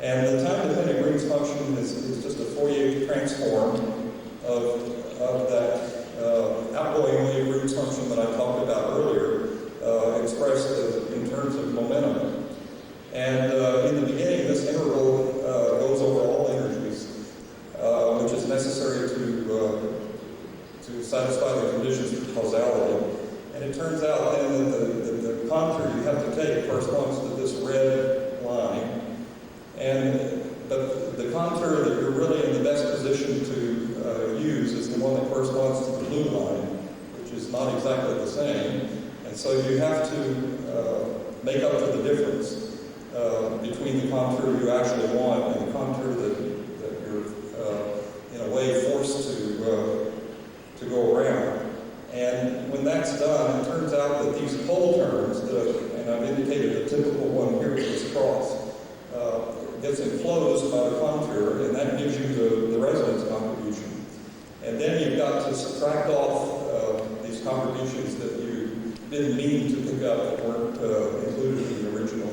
[SPEAKER 8] And the time-dependent Green's function is just a Fourier transform of that outgoing wave Green's function that I talked about earlier, expressed in terms of momentum. And in the beginning, this interval goes over all energies, which is necessary to satisfy the conditions for causality. And it turns out then that the contour you have to take corresponds to this red line. But the contour that you're really in the best position to use is the one that corresponds to the blue line, which is not exactly the same. And so you have to make up for the difference between the contour you actually want and the contour that you're, in a way, forced to go around. And when that's done, it turns out that these pole terms, and I've indicated a typical one here with this cross, gets enclosed by the contour, and that gives you the resonance contribution. And then you've got to subtract off these contributions that you didn't mean to pick up that weren't included in the original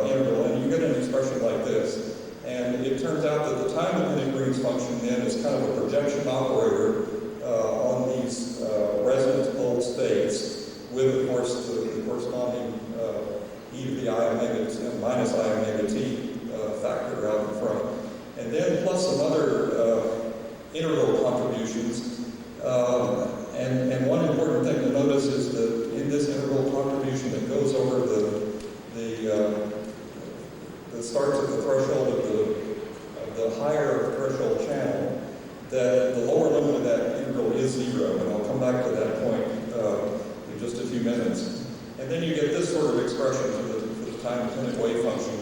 [SPEAKER 8] interval, and you get an expression like this. And it turns out that the time-dependent Green's function then is kind of a projection operator on these resonance pole states with, of course, the corresponding e to the I omega t minus I omega t factor out in front. And then plus some other interval contributions. And one important thing to notice is that in this interval contribution that goes over the starts at the threshold of the higher threshold channel, that the lower limit of that interval is 0, and I'll come back to that point in just a few minutes. And then you get this sort of expression for the time-dependent wave function.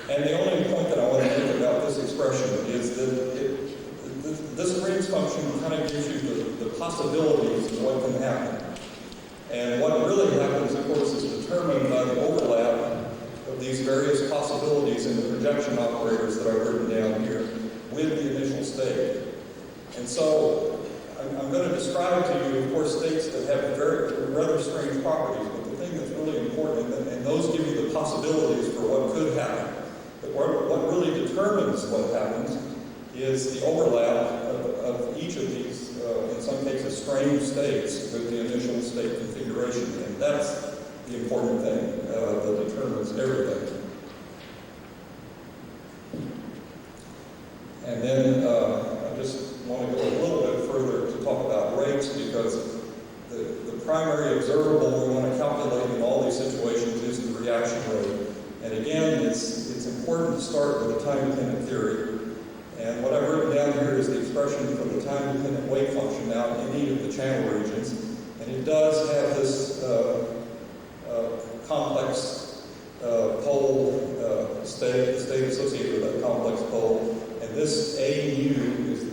[SPEAKER 8] And the only point that I want to make about this expression is that this Green's function kind of gives you the possibilities of what can happen. And what really happens, of course, is determined by the overlap of these various possibilities rejection operators that I've written down here with the initial state. And so I'm going to describe to you, of course, states that have rather strange properties, but the thing that's really important, and those give you the possibilities for what could happen. But what really determines what happens is the overlap of each of these, in some cases, strange states with the initial state configuration. And that's the important thing that determines everything. And then I just want to go a little bit further to talk about rates, because the primary observable we want to calculate in all these situations is the reaction rate. And again, it's important to start with the time-dependent theory. And what I've written down here is the expression for the time-dependent wave function now in any of the channel regions. And it does have this complex pole state, the state associated with that complex pole. And this AU is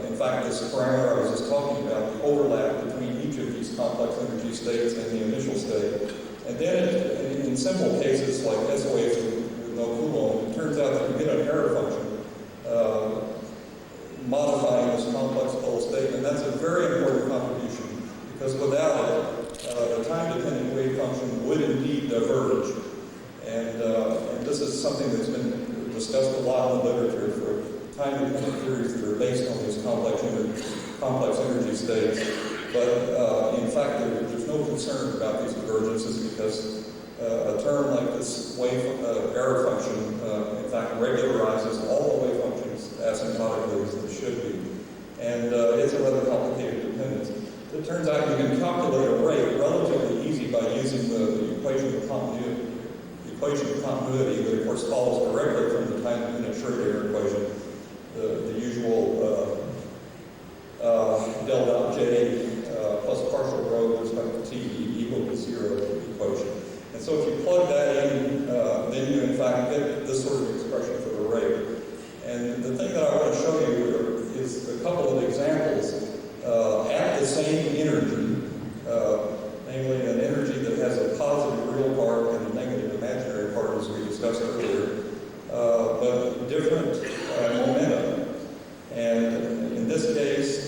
[SPEAKER 8] in fact, this parameter I was just talking about, the overlap between each of these complex energy states and the initial state. And then in simple cases like S waves with no Coulomb, it turns out that you get an error function modifying this complex pole state, and that's a very important contribution, because without it, the time-dependent wave function would indeed diverge. And this is something that's been discussed a lot in the literature for time-dependent theories that are based on these complex energy states. But in fact, there's no concern about these divergences, because a term like this wave error function, in fact, regularizes all the wave functions asymptotically as they should be. And it's a rather complicated dependence. It turns out you can calculate a rate relatively easy by using the equation of continuity. The equation of continuity that, of course, follows directly from the time-dependent Schrödinger equation, the usual del dot J plus partial rho with respect to T equal to 0 equation. And so if you plug that in, then you in fact get this sort of expression for the rate. And the thing that I want to show you is a couple of examples at the same energy, namely an energy that has a positive real part and a negative imaginary part, as we discussed earlier, but different momentum. And in this case,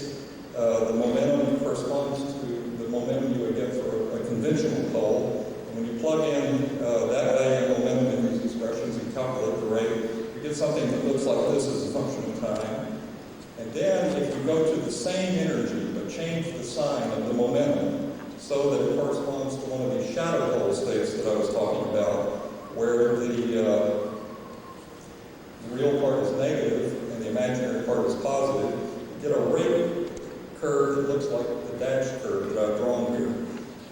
[SPEAKER 8] the momentum corresponds to the momentum you would get for a conventional pole. And when you plug in that value of momentum in these expressions and calculate the rate, you get something that looks like this as a function of time. And then if you go to the same energy, but change the sign of the momentum so that it corresponds to one of these shadow pole states that I was talking about, where the real part is negative and the imaginary part is positive, you get a rate curve that looks like the dash curve that I've drawn here.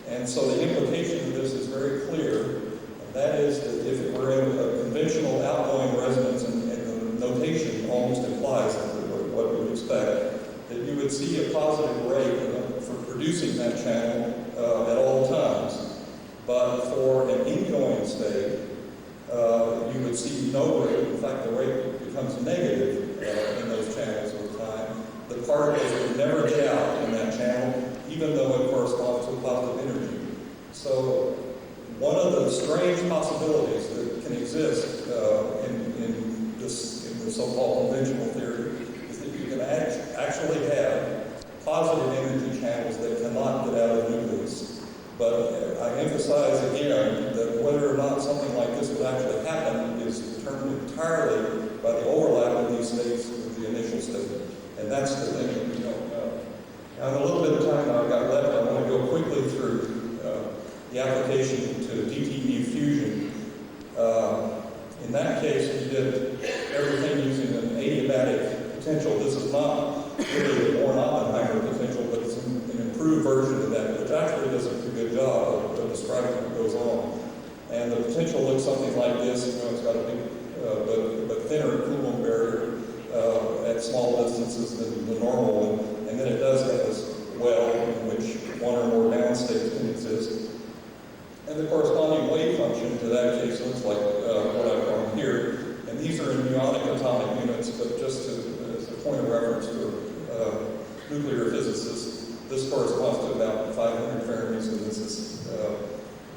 [SPEAKER 8] And so the implication of this is very clear, and that is that if it were in a conventional outgoing resonance, and the notation almost implies what we would expect, that you would see a positive rate for producing that channel at all times. But for an ingoing state, you would see no rate. In fact, the rate becomes negative in those channels over time. The particles would never get out in that channel, even though it corresponds to positive energy. So one of the strange possibilities that can exist in the so-called conventional theory is that you can actually have positive energy channels that cannot get out of the nucleus. But I emphasize again that whether or not something like this would actually happen is determined entirely by the overlap of these states with the initial state. And that's the thing that we don't know. Now, in a little bit of time that I've got left, I want to go quickly through the application to DTE fusion. In that case, we did everything using an adiabatic potential. This is not really the Born-Oppenheimer potential, but it's an improved version of that, which actually does a pretty good job of describing what goes on. And the potential looks something like this. You know, it's got a big, but thinner Coulomb barrier at small distances than the normal one. And then it does have this well in which one or more downstates can exist. And the corresponding wave function to that case looks like what I've drawn here. And these are in muonic atomic units, but just as a point of reference to nuclear physicists, this corresponds to about 500 Fahrenheit, and this is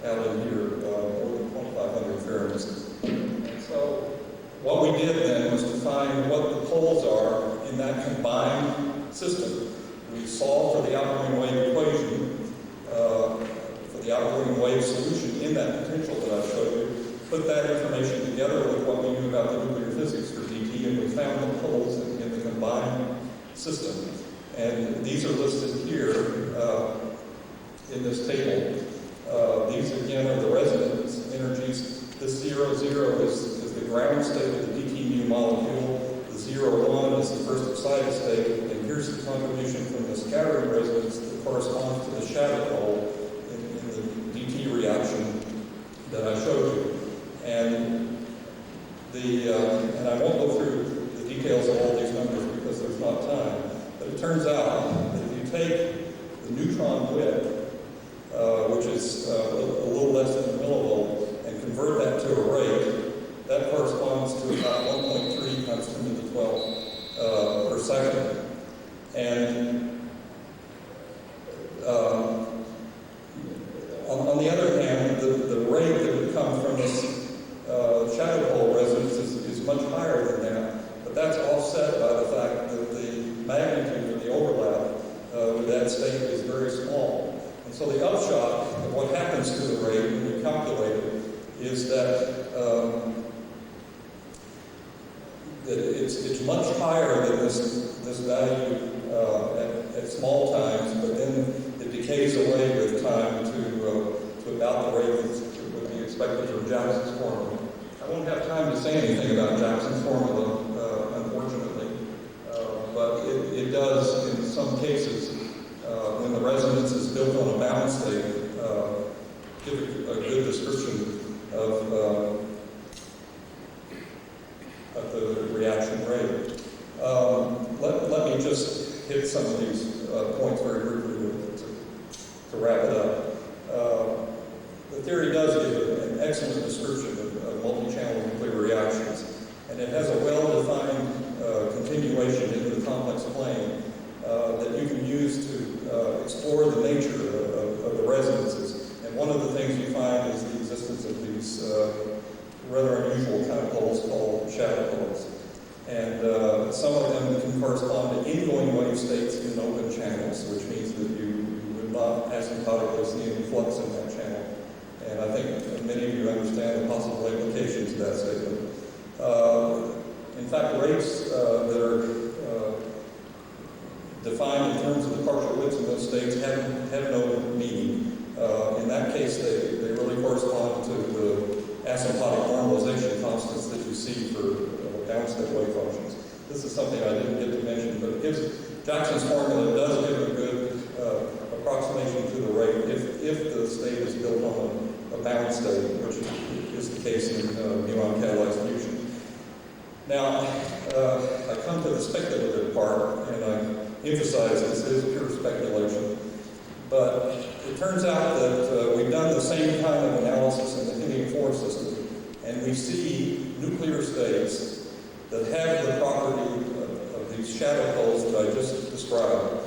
[SPEAKER 8] out in here, more than 2,500 Fahrenheit. And so what we did then was to find what the poles are in that combined system. We solved for the outgoing wave equation, for the outgoing wave solution in that potential that I showed you, put that information together with what we knew about the nuclear physics for DT, and we found the poles in the combined system. And these are listed here in this table. These again are the resonance energies. This 0, 0 is the ground state of the DT mu molecule. The 0, 1 is the first excited state. And here's the contribution from the scattering resonance that corresponds to the shadow pole in the DT reaction that I showed you. And and I won't go through the details of all these numbers because there's not time. But it turns out that if you take the neutron width, which is a little less than a millivolt, and convert that to a rate, that corresponds to about 1.3 times 10 to the 12 per second. And on the other hand, the rate that would come from this shadow pole resonance is much higher than that, but that's offset by the fact that the magnitude of the overlap with that state is very small. And so the upshot of what happens to the rate when you calculate it is that it's much higher than this value at small times, but then it decays away with time to about the rate that would be expected from Jackson's formula. I won't have time to say anything about Jackson's formula, unfortunately, but it does in some cases, when the resonance is built on a bound state, give a good description of the reaction rate. Let me just hit some of these points very briefly to wrap it up. The theory does give an excellent description of multi-channel nuclear reactions, and it has a well-defined continuation into the complex plane that you can use to explore the nature of the resonances. And one of the things you find is the existence of these rather unusual kind of poles called shadow poles. And some of them can correspond to ingoing wave states in open channels, which means that you would not asymptotically see any flux in that channel. And I think many of you understand the possible implications of that statement. In fact, rates that are defined in terms of the partial widths in those states have no meaning. In that case, they really correspond to the asymptotic normalization constants that you see for downstate wave functions. This is something I didn't get to mention, but it gives Jackson's formula does give a good approximation to the rate if the state is built on a bound state, which is the case in muon catalyzed fusion. Now, I come to the speculative part, and I emphasize this is pure speculation, but it turns out that we've done the same kind of analysis in the helium-4 system, and we see nuclear states that have the property of these shadow poles that I just described,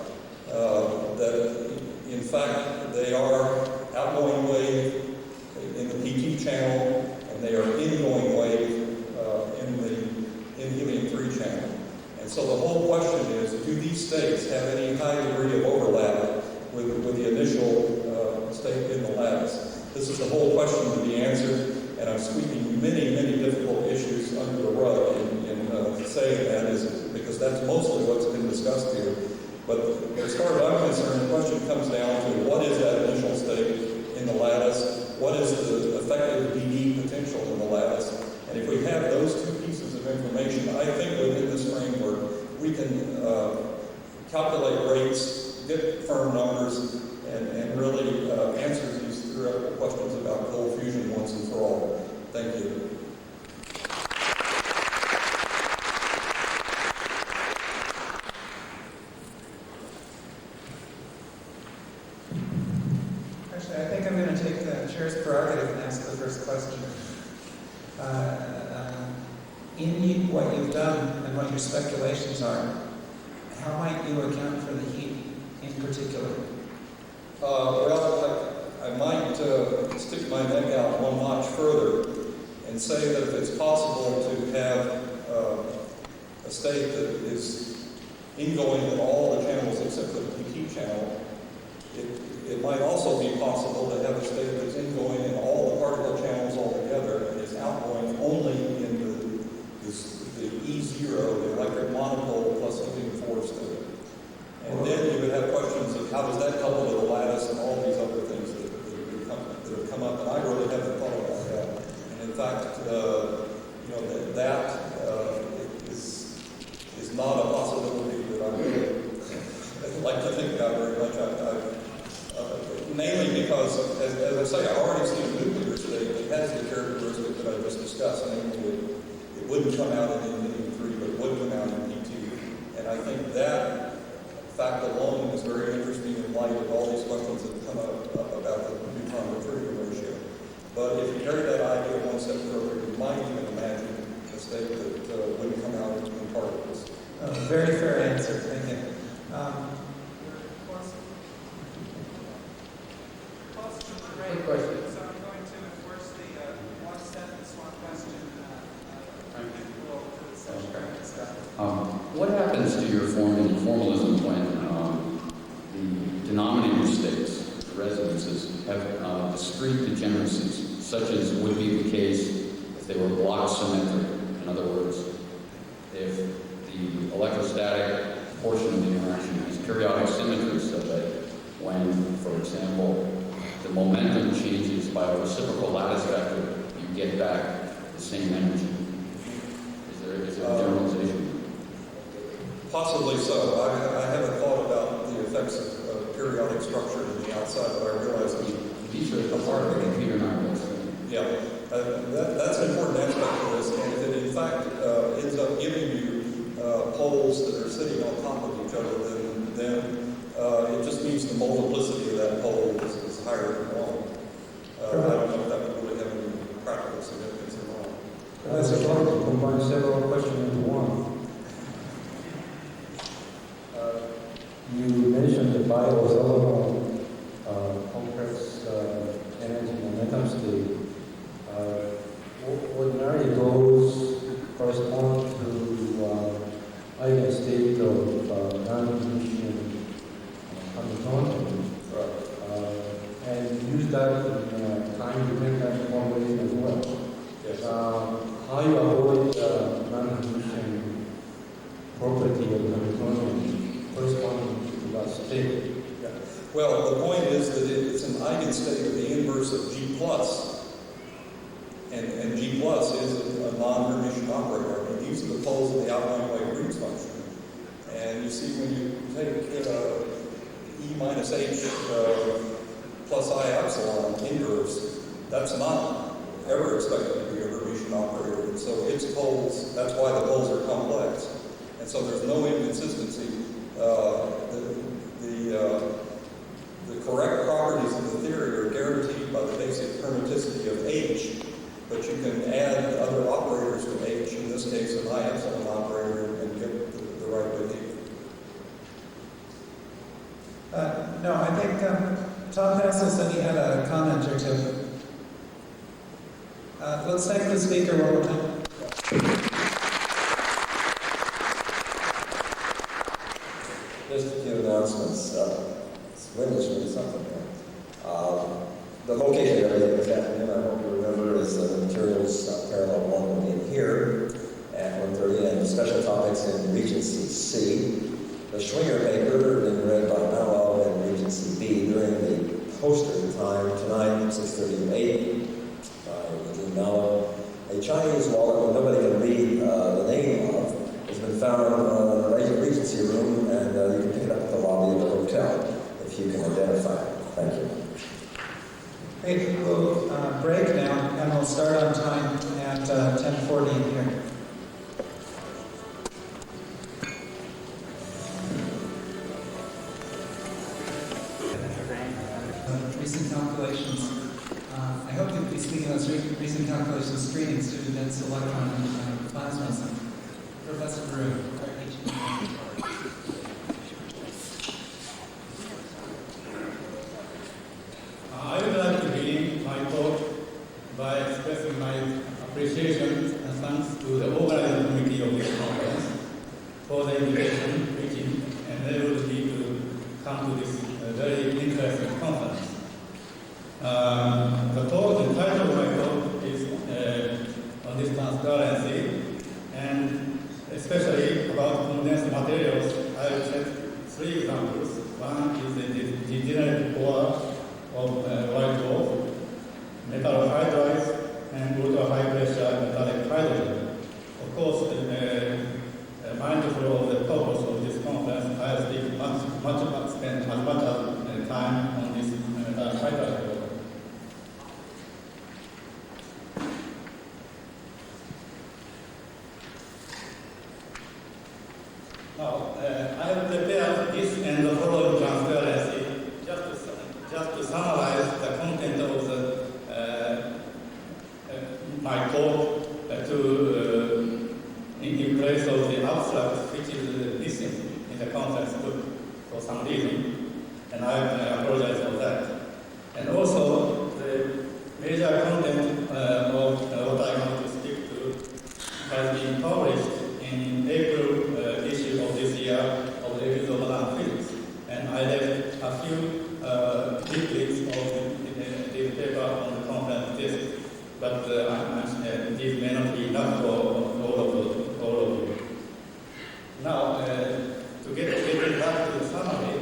[SPEAKER 8] that in fact they are outgoing wave in the PT channel, and they are ingoing wave in helium-3 channel. And so the whole question is, do these states have any high degree of overlap with the initial state in the lattice? This is the whole question to be answered, and I'm sweeping many, many difficult issues under the rug in saying that, is because that's mostly what's been discussed here. But as far as I'm concerned, the question comes down to what is that initial state in the lattice? What is the effective DD potential in the lattice? And if we have those two pieces of information, I think within this framework, we can calculate rates, get firm numbers, and really answer these theoretical questions about cold fusion once and for all. Thank you.
[SPEAKER 3] Actually, I think I'm going to take the chair's prerogative and ask the first question. In what you've done and what your speculations are, how might you account for the heat in particular?
[SPEAKER 8] Well, I might stick my neck out one notch further and and say that if it's possible to have a state that is ingoing in all the channels except for the PT channel, it might also be possible to have a state that's ingoing in all the particle channels altogether and is outgoing only in the E0, the electric monopole plus something forced to it. And then you would have questions of how does that couple to the lattice and all these other things that have come up, and I really haven't thought about that. And in fact, that is not a possibility that I really like to think about very much. Mainly because, as I say, I already see a nuclear state that has the characteristic that I just discussed. Namely, it wouldn't come out in E3, but it would come out in E2. And I think that fact alone is very interesting in light of all these questions that come up about the neutron to tritium ratio. But if you carry that idea one step further, you might even imagine a state that wouldn't come out in particles.
[SPEAKER 3] Very fair answer. Thank you.
[SPEAKER 6] Great question.
[SPEAKER 3] So I'm going to enforce the one sentence, one question rule for the session.
[SPEAKER 6] What happens to your formalism when the denominator states, the resonances, have discrete degeneracies, such as would be the case if they were block symmetric? In other words, if the electrostatic portion of the interaction has periodic symmetry, so that when, for example, the momentum changes by a reciprocal lattice vector, you get back the same energy. Is there a generalization?
[SPEAKER 8] Possibly so. I haven't thought about the effects of periodic structure in the outside, but I realize that
[SPEAKER 6] These are a part of the computer knowledge.
[SPEAKER 8] yeah, that's an important aspect of this, and if it in fact ends up giving you poles that are sitting on top of each other, then it just means the multiplicity of that pole is higher than one. I don't know if that would really have any practical significance at all.
[SPEAKER 5] That's a problem to combine several questions into one. You mentioned the bioorthogonal complex energy momentum state. Ordinarily, those correspond to eigenstate of non-Hermitian Hamiltonian. And use that in time-dependent formulation as well.
[SPEAKER 8] Yes.
[SPEAKER 5] How you avoid non-Hermitian property of Hamiltonian corresponding to that state?
[SPEAKER 8] Yeah. Well, the point is that it's an eigenstate of the inverse of G plus, and G plus is a non-Hermitian operator. I mean, these are the poles of the outgoing wave Green's function. And you see when you take E minus H plus I epsilon inverse, that's not ever expected to be a Hermitian operator. And so its poles, that's why the poles are complex. And so there's no inconsistency. The correct properties of the theory are guaranteed by the basic hermiticity of H, but you can add other operators to H, in this case an I epsilon operator, and get the right behavior.
[SPEAKER 3] No, I think Tom Hassel said he had a comment or two. Let's thank the speaker one more time.
[SPEAKER 9] Just a few announcements. Wind is really something here. The location of everything this afternoon, I hope you remember, is the materials parallel 1 will be in here at 1:30, and special topics in Regency C. The Schwinger paper being read by Powell in Regency B during the poster time tonight, 6:30 to 8, by Eugene Mello. A Chinese wallet that nobody can read the name of has been found in the Regency room, and you can pick it up at the lobby of the hotel if you can identify it. Thank you.
[SPEAKER 3] Okay, we'll break now, and we'll start on time at 10:40 here. Recent calculations. I hope you'll be speaking of recent calculations screening student dense electron and plasmas. Professor Brew.
[SPEAKER 1] I would like to begin my talk by expressing my appreciation
[SPEAKER 10] for the invitation, which enabled me to come to this very interesting conference. The title of my talk is on this transparency, and especially about condensed materials. I will set 3 examples. One is the degenerate core of white dwarf, metal hydrides, and ultra high pressure metallic hydrogen. Of course, mindful of the purpose of this conference, I will spend as much time on this metallic hydride. Now, I have prepared this and the following transparency just to summarize the content of the my talk in place of the abstract, which is missing in the conference book for some reason, and I apologize for that. And also, the major content of what I want to speak to has been published in April issue of this year of the Reviews of Modern Physics, and I left a few clips of the paper on the conference disc, but these may not be enough for all of you. Now, to get back to the summary,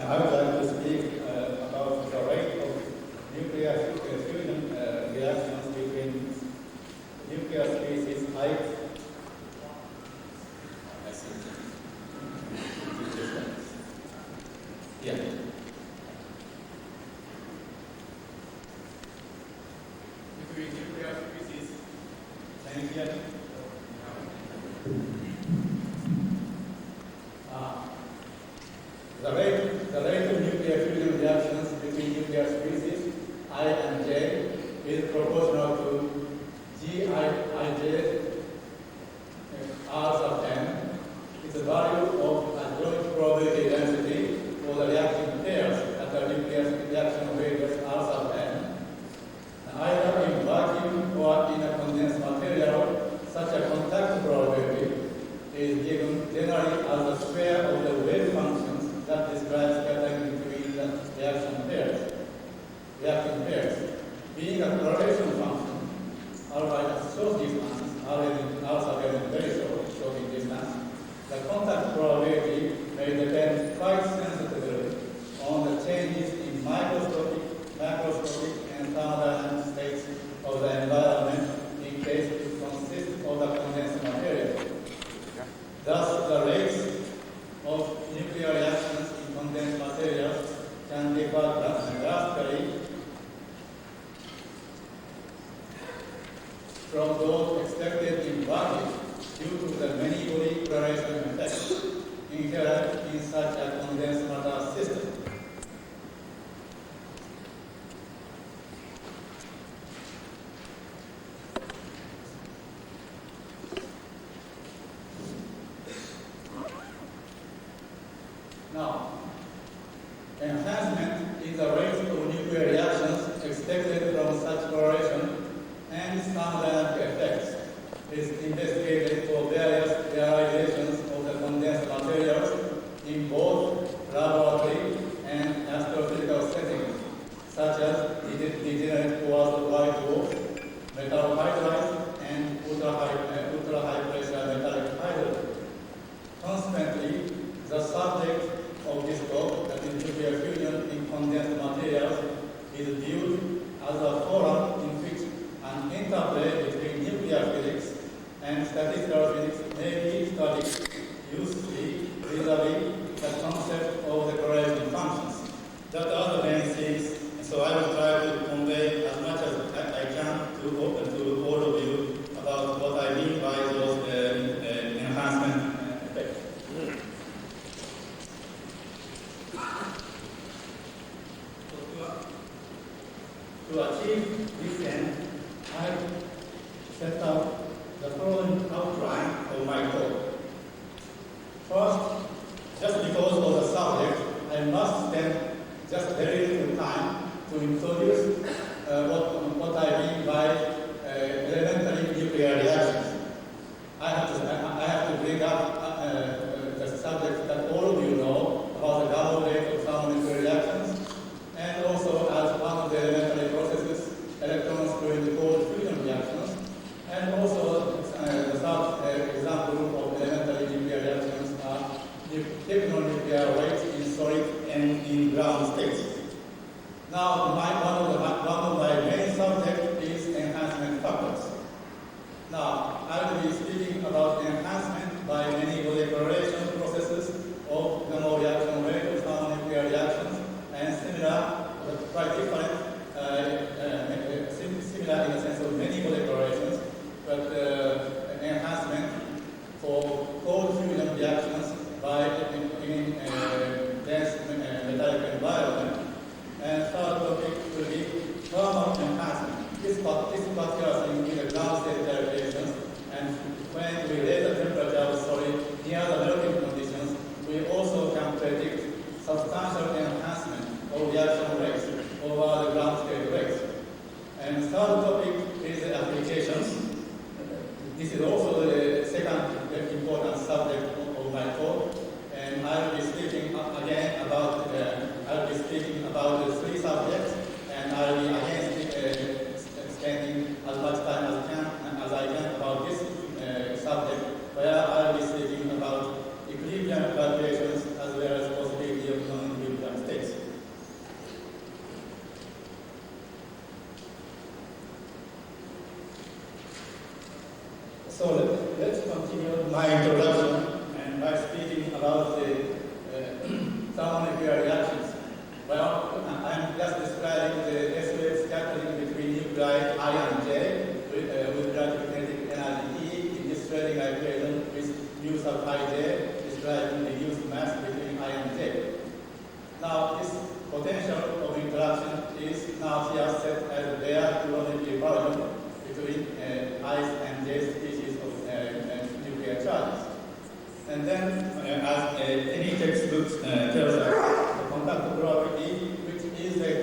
[SPEAKER 10] I would like to speak about the rate of nuclear fusion reactions between nuclear species height. Yeah. Between nuclear species. Thank you. The rate of nuclear fusion reactions between nuclear species I and J is proportional to Gij R sub n. It's a value of adjoint probability density for the reaction pairs at the nuclear reaction radius R sub n. Either in vacuum or in a condensed material, such a contact probability is given generally as the square of the wave functions that describe scattering between the reaction pairs. Being a correlation function, albeit at short distance, R sub n is very short in distance, the contact probability may depend quite sensitively on the changes in microscopic, and thermodynamic states of the environment in case it consists of the condensed material. Thus, the rates of nuclear reactions in condensed materials can differ drastically from those expected in vacuum due to the many body correlation effects inherent in such a condensed matter system. Now, enhancement is the rate of nuclear reactions expected from such correlation and thermodynamic effects is investigated for various realizations of the condensed materials in both laboratory and astrophysical settings, such as degenerate cores of white dwarf, metal hydrides, and ultra high pressure metallic hydrogen. Consequently, the subject of this talk, that is nuclear fusion in condensed materials, is viewed as a forum in which an interplay between nuclear physics and statistical physics may be studied usefully vis-a-vis the concept of the correlation functions. That are the main things, so I will try to convey as much as I can to all of you about what I mean by those enhancement effects. To achieve this end, I set out the following outline of my talk. First, just because of the subject, I must spend just very little time to introduce what I mean by elementary nuclear reactions. I have to bring up thermonuclear rates in solid and in ground states. Now, one of my main subjects is enhancement factors. Now, I will be speaking about enhancement by many declaration processes of thermal reaction rate of thermonuclear reactions and similar, but quite different, similar in the sense of many declarations, but enhancement for cold fusion reactions by in dense metallic environment. And third topic will be thermal enhancement. This particular thing in the ground state calculations, and when we raise the temperature of solid near the melting conditions, we also can predict substantial enhancement of reaction rates over the ground state rates. And third topic is the applications. This is also the second important subject of my talk, and I will be speaking again about the three subjects, and I will be again spending as much time as I can about this subject, where I will be speaking about equilibrium calculations as well as possibility of non-equilibrium states. So let's continue my introduction and by speaking about the thermonuclear reactions. Well, I'm just describing the S-wave scattering between nuclei I and J with radiokinetic energy E in this Schrödinger equation with mu sub I J describing the used mass between I and J. Now, this potential of interaction is now here set as bare coulombic volume between I's and J's species of nuclear charges. And then, as any textbook tells us, the contact probability, which is the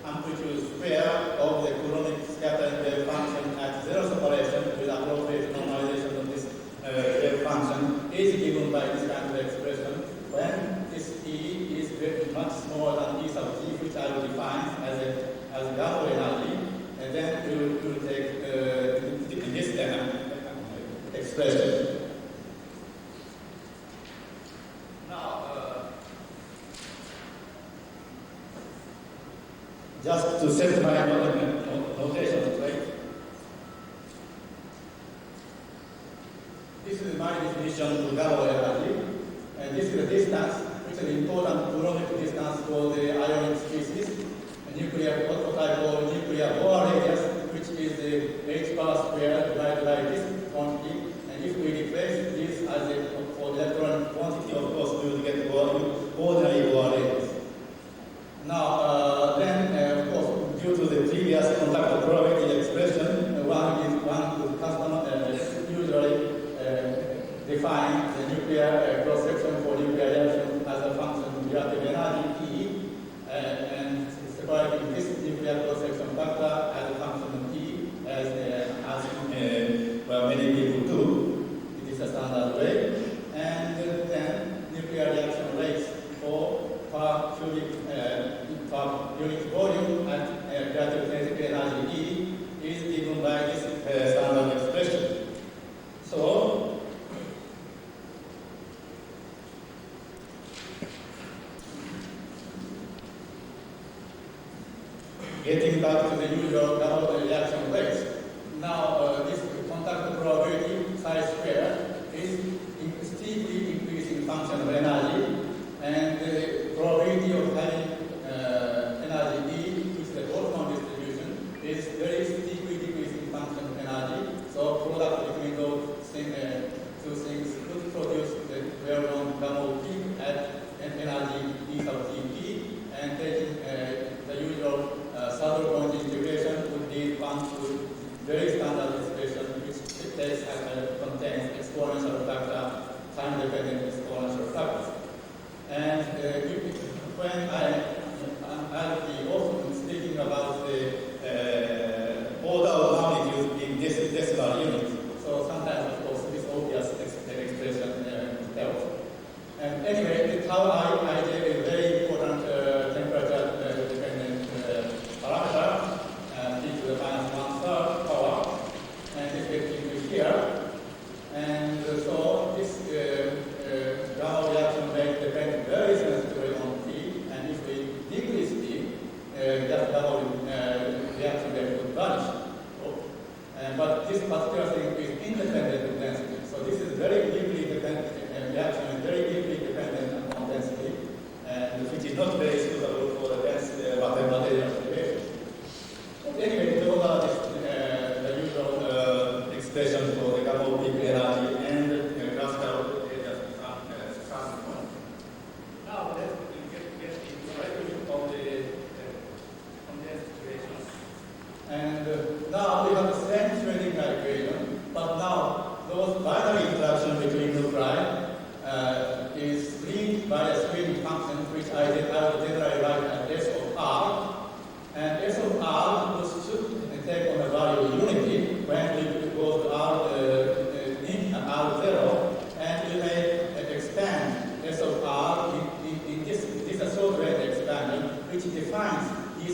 [SPEAKER 10] amplitude square of the coulombic scattering wave function at zero separation with appropriate normalization of this wave function, is given by this kind of expression when this E is very much smaller than E sub T, which I will define as gamma energy, and then we will take this expression. Just to set my notation straight. This is my definition to gamma energy, and this is the distance, which is an important coulombic distance for the ionic species, a nuclear, what I call nuclear Bohr radius, which is the h bar square divided by this quantity, and if we replace this as for the electron quantity, of course, we will get ordinary Bohr radius. Now, of course, due to the previous contact probability expression, one could usually define the nuclear cross-section for nuclear reaction as a function of reactive energy E, and separating this nuclear cross-section factor as a function of E, as well, many people do. It is a standard way. And then nuclear reaction rates for per unit volume at radiokinetic energy E is given by this standard expression. So, getting back to the usual gamma reaction rates. Now, this contact probability psi square is steeply increasing function of energy, and the probability of having energy E, which is the Boltzmann distribution, is very steeply decreasing function of energy. So, product between those two things could produce the well-known gamma peak at an energy E sub T, and taking the usual saddle point integration would lead one to very standard expression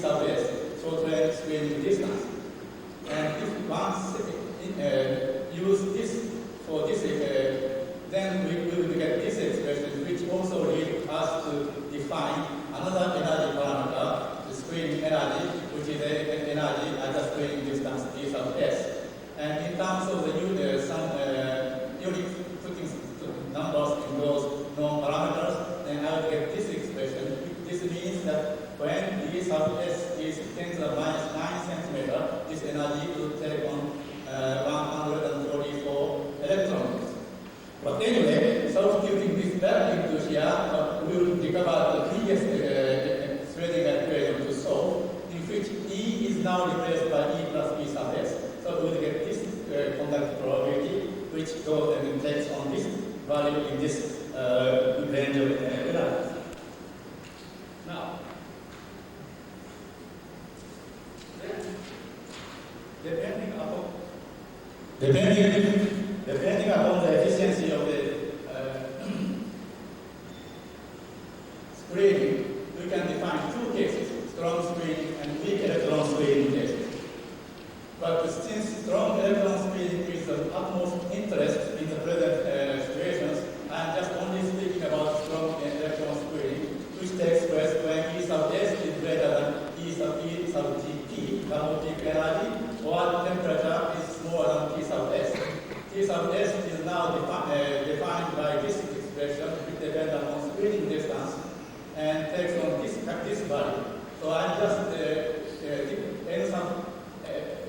[SPEAKER 10] sub S, short-range screening distance. And if one use this for this, then we will get this expression, which also leads us to define another energy parameter, the screening energy, which is the energy at the screening distance d sub S. And in terms of the some unit putting numbers in those known parameters, then I will get this expression. This means that when d sub S is 10 to the minus 9 centimeter, this energy will take on 144 electrons. But anyway, substituting this back into here, we will discover the previous Schrödinger equation to solve, in which E is now replaced by E plus B sub S. So we will get this conductive probability, which goes and takes on this value in this range of energies. Now, depending upon the efficiency of the screening, we can define two cases, strong screening and weak electron screening cases. But since strong electron screening is of utmost interest in the present situations, I am just only speaking about strong electron screening, which takes place when E sub S is greater than E sub T, thermal peak energy, or temperature is smaller than T sub S. T sub S is now defined by this expression, which depends on screening distance and takes on this value. So I'm just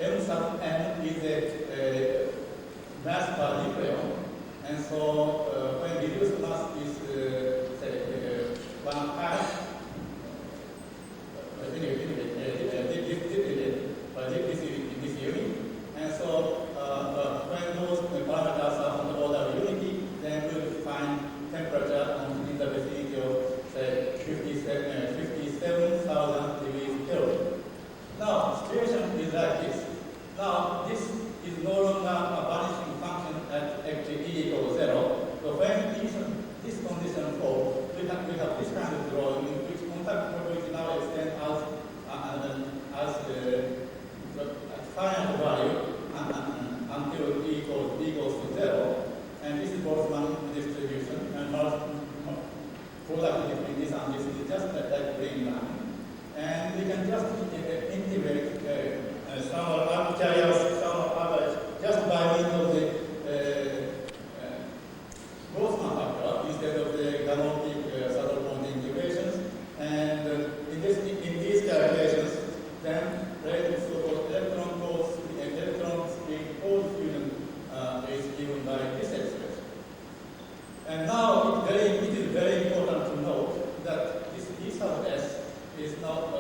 [SPEAKER 10] M sub n is a mass per nucleon, and so when reduced mass is say 1/2. This unit, and so when those parameters are on the order of unity, then we will find temperature in the vicinity of say 57,000 degrees Kelvin. Now, situation is like this. Now, this is no longer a vanishing function at E equals 0. So when this condition holds, we have this kind of drawing in which contact probability now extends as final value until E equals to 0. And this is Boltzmann distribution. And product between this and this is just that green line. And we can just integrate some average just by means of the Boltzmann factor instead of the Gamow-Peak subtle point integrations. And in these calculations, then rate of so-called electron spin cold fusion is given by this expression. And now it is very important to note that this E sub S is not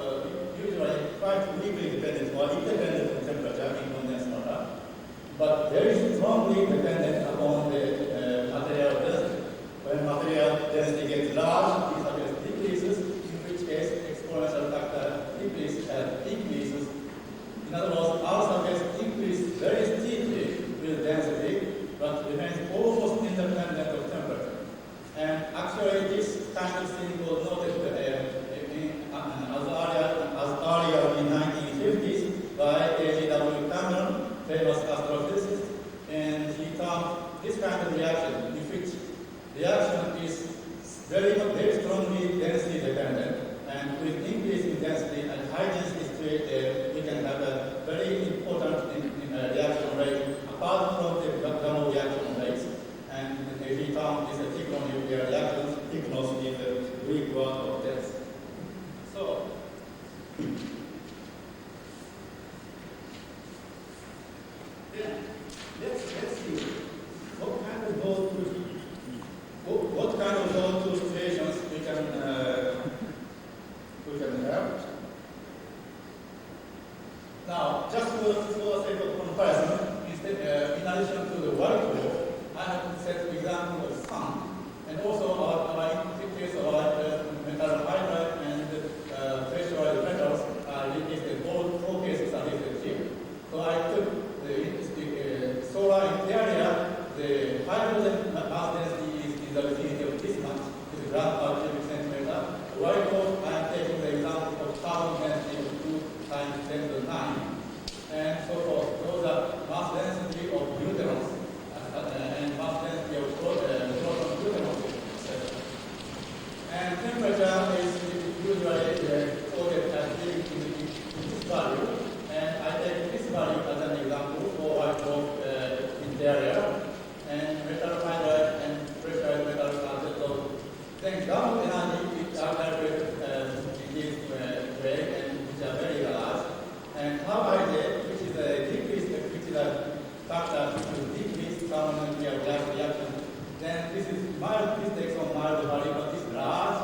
[SPEAKER 10] usually quite weakly dependent or independent on temperature in condensed matter, but very strongly dependent upon the material density. When material density gets large, E sub S decreases, in which case exponential factor increases. In other words, R sub S increases very steeply with density, but remains almost independent of temperature. And actually, this kind of thing was noted as earlier in 1950s by A.G.W. Cameron, famous astrophysicist, and he found this kind of reaction, in which reaction is very strongly density dependent, and with increasing density and high density state, we can have a very important reaction rate apart from the Gamow reaction rates. And he found this thermonuclear reactions, thickness is the Greek word of death. So, then let's see what kind of those two situations we can have. Now, just for the sake of comparison, instead, in addition to the whiteboard, I have set example of sun, and also our case of our metal mild physics or mild value, but it's large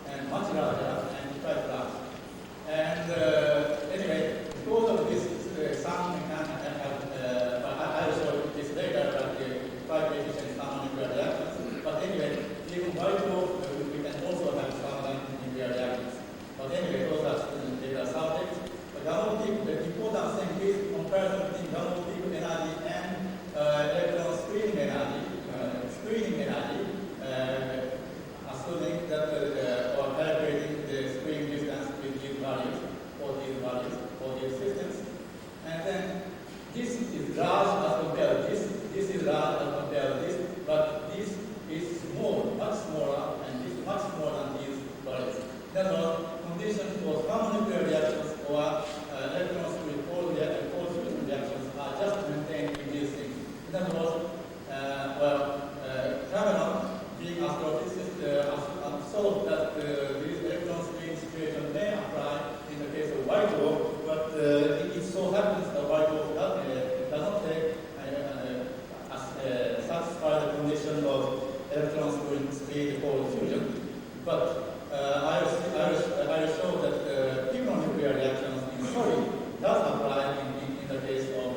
[SPEAKER 10] and much larger and quite large. And anyway, because of this, some mechanics I will show this later, but quite efficient thermonuclear reactions. But anyway, even white dwarf, we can also have thermonuclear reactions. But anyway, those are data subjects. But the important thing is comparison between gamma peak energy and electron screening energy. Assuming that or calculating the screen distance with these values for these systems. And then this is large as compared to this is large as compared to this, but this is small, much smaller, and this is much smaller than these values. Therefore, conditions for thermonuclear reactions or electron screen cold fusion reactions are just maintained in these things. In other words, Cameron, being astrophysicist, observed that this electron screen situation may apply in the case of white dwarf, but it so happens that white dwarf does not satisfy the condition of electron screen cold fusion. But I will show that nuclear reactions in solid does apply in the case of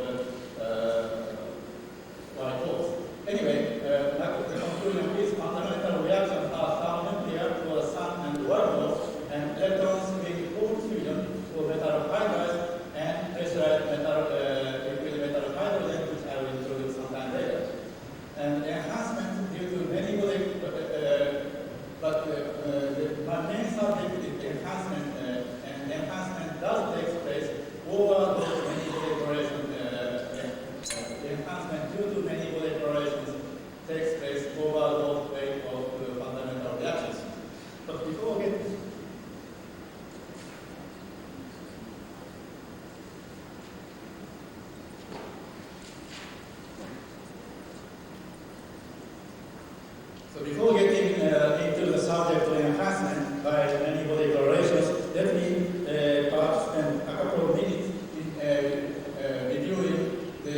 [SPEAKER 10] white dwarfs. Anyway, the conclusion is fundamental reactions are thermonuclear for the sun and white dwarfs, and electrons being cold fusion for metal hydride and pressurized liquid metal hydrogen, which I will introduce sometime later. And enhancement due to many my main subject is enhancement, and enhancement does take place over those many operations. Enhancement due to many operations takes place over those way of fundamental reactions. But before we get before getting into the subject of enhancement by many body declarations, let me perhaps spend a couple of minutes in reviewing the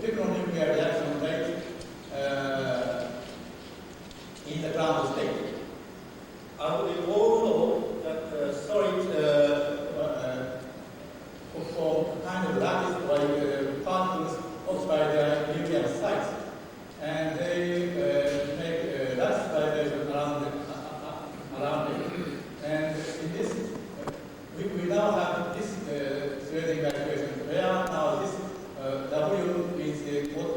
[SPEAKER 10] nuclear reaction rate in the ground state. We all know that solid perform kind of lattice like particles caused by their nuclear sites, and they make lattice vibration around it. And in this, we now have this Schrödinger equation where now this W is what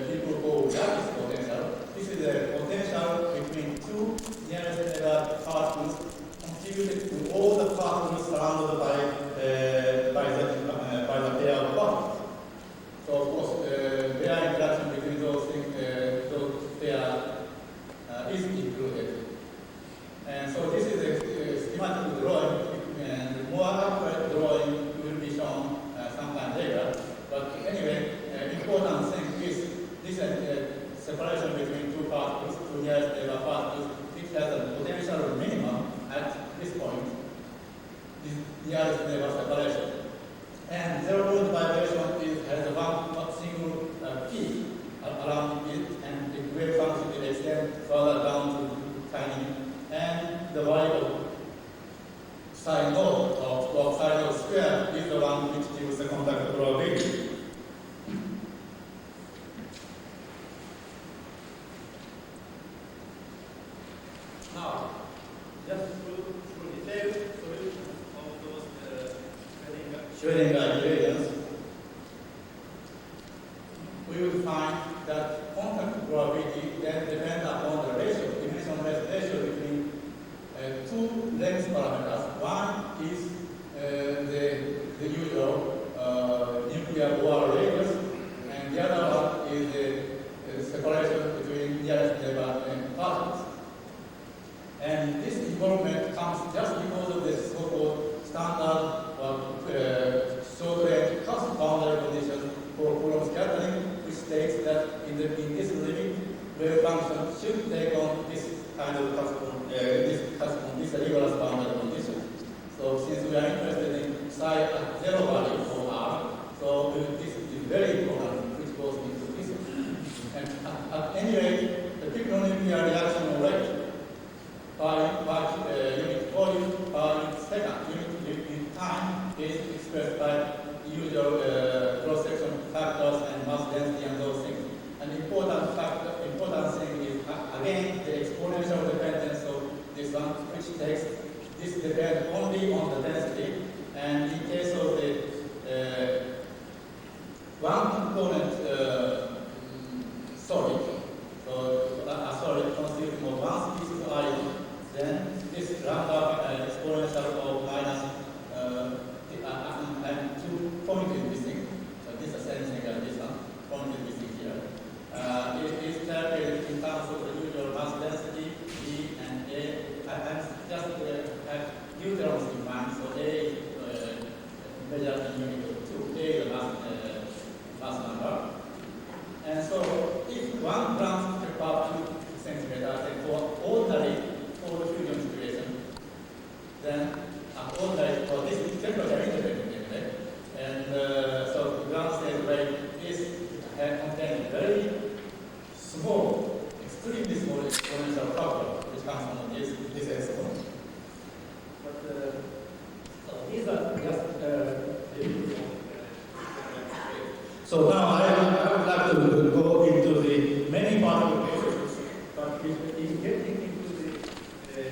[SPEAKER 10] people call lattice potential. This is the potential between two nearest neighbor particles contributed to all the particles surrounded by the pair of particles. So of course, their interaction between those things, those pair is included. And so this is a schematic drawing, and more accurate drawing will be shown sometime later. But anyway, important thing is this separation between two particles, two nearest neighbor particles, which has a potential minimum at this point, this nearest neighbor separation. And zero-point vibration has one single peak around it, and the wave function will extend further down to tiny. And the value of psi naught or psi naught square is the one which gives the contact probability. Now, just through detailed solution of those Schrödinger equations, we will find that contact probability then depends upon the ratio, dimensionless ratio between two length parameters. One is the usual nuclear OR radius, and the other one is the separation between nearest neighbor particles. And this involvement comes just because of the so-called standard short-range cusp boundary condition for Coulomb scattering, which states that in this limit, wave function should take on this kind of this rigorous boundary condition. So since we are interested in psi at zero value for R, so this is very important, which goes into this. And at any rate, the nuclear reaction exponential dependence of this one, which takes this depends only on the density, and in case of the one component solid, so a solid consisting of one species of ion, then this random exponential of minus and 2 point is missing. So this is the same thing as this one. Point is missing here. It is calculated in terms of the usual mass density E and A. I'm just have neutrons in mind, so A is measured in unit of 2. A is the mass number. And so if 1 gram per 2 centimeters, then for ordinary cold fusion situation, then ordinary for this temperature independent anyway, and so the ground state rate is contains very small, extremely small exponential factor, which comes from this exponent. But so these are just so now I would like to go into the many particle cases, but in getting into the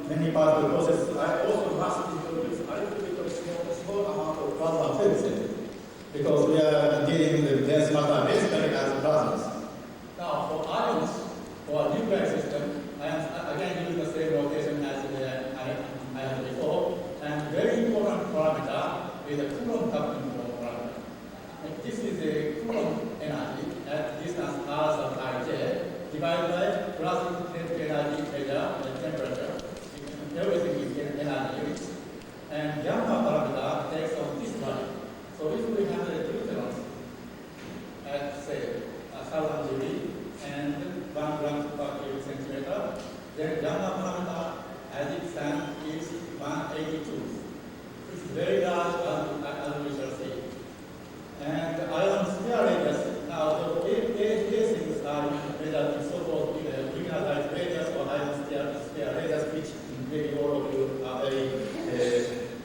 [SPEAKER 10] many particle processes, I also must introduce a little bit of small amount of plasma physics, because we are dealing with dense matter basically as plasmas. Now, for ions, for a nuclear system, I am again using the same notation as I had before, and very important parameter is the Coulomb coupling parameter. And this is the Coulomb energy at distance r sub ij divided by classic energy measure the temperature. Everything is in energy units. And gamma parameter takes on this value. So if we have the neutrons at say 1000 GeV and 1 gram per cubic centimeter, then gamma parameter as it stands is 182. It's very large as we shall see. And ion sphere radius, now the things are measured in so-called unitized radius or ion sphere radius, which maybe all of you are very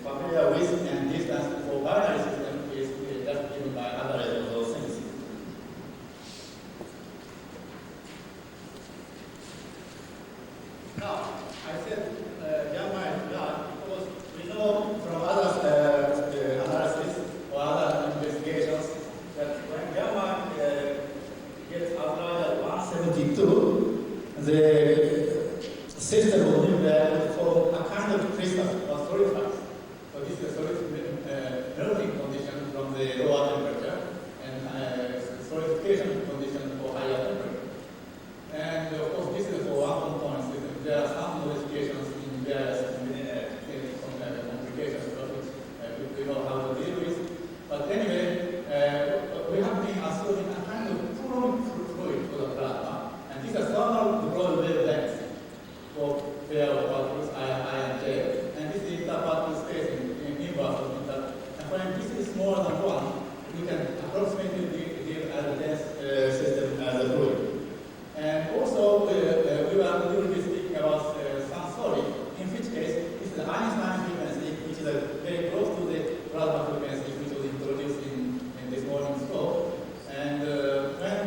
[SPEAKER 10] familiar with, and distance for binary system is just given by average of those things. Now, I said gamma is large because we know from other analysis or other investigations that when gamma gets as large as 172, the system of nuclei will form a kind of crystal or solidifies. So this is a melting condition from the lower temperature and solidification condition for higher temperature. And of course, this is for one component system. There are some modifications in various complications, which we know how to deal with. But anyway, we have been assuming a kind of Coulomb fluid for the plasma, and these are thermal broad wavelengths for pair of particles I and J, and this is interparticle spacing in inverse of inter. And when this is more than 1, we can approximately deal as a dense system as a fluid. And also, we will be speaking about some solid, in which case this is the Einstein frequency, which is very close to the plasma frequency which was introduced in this morning's talk. And when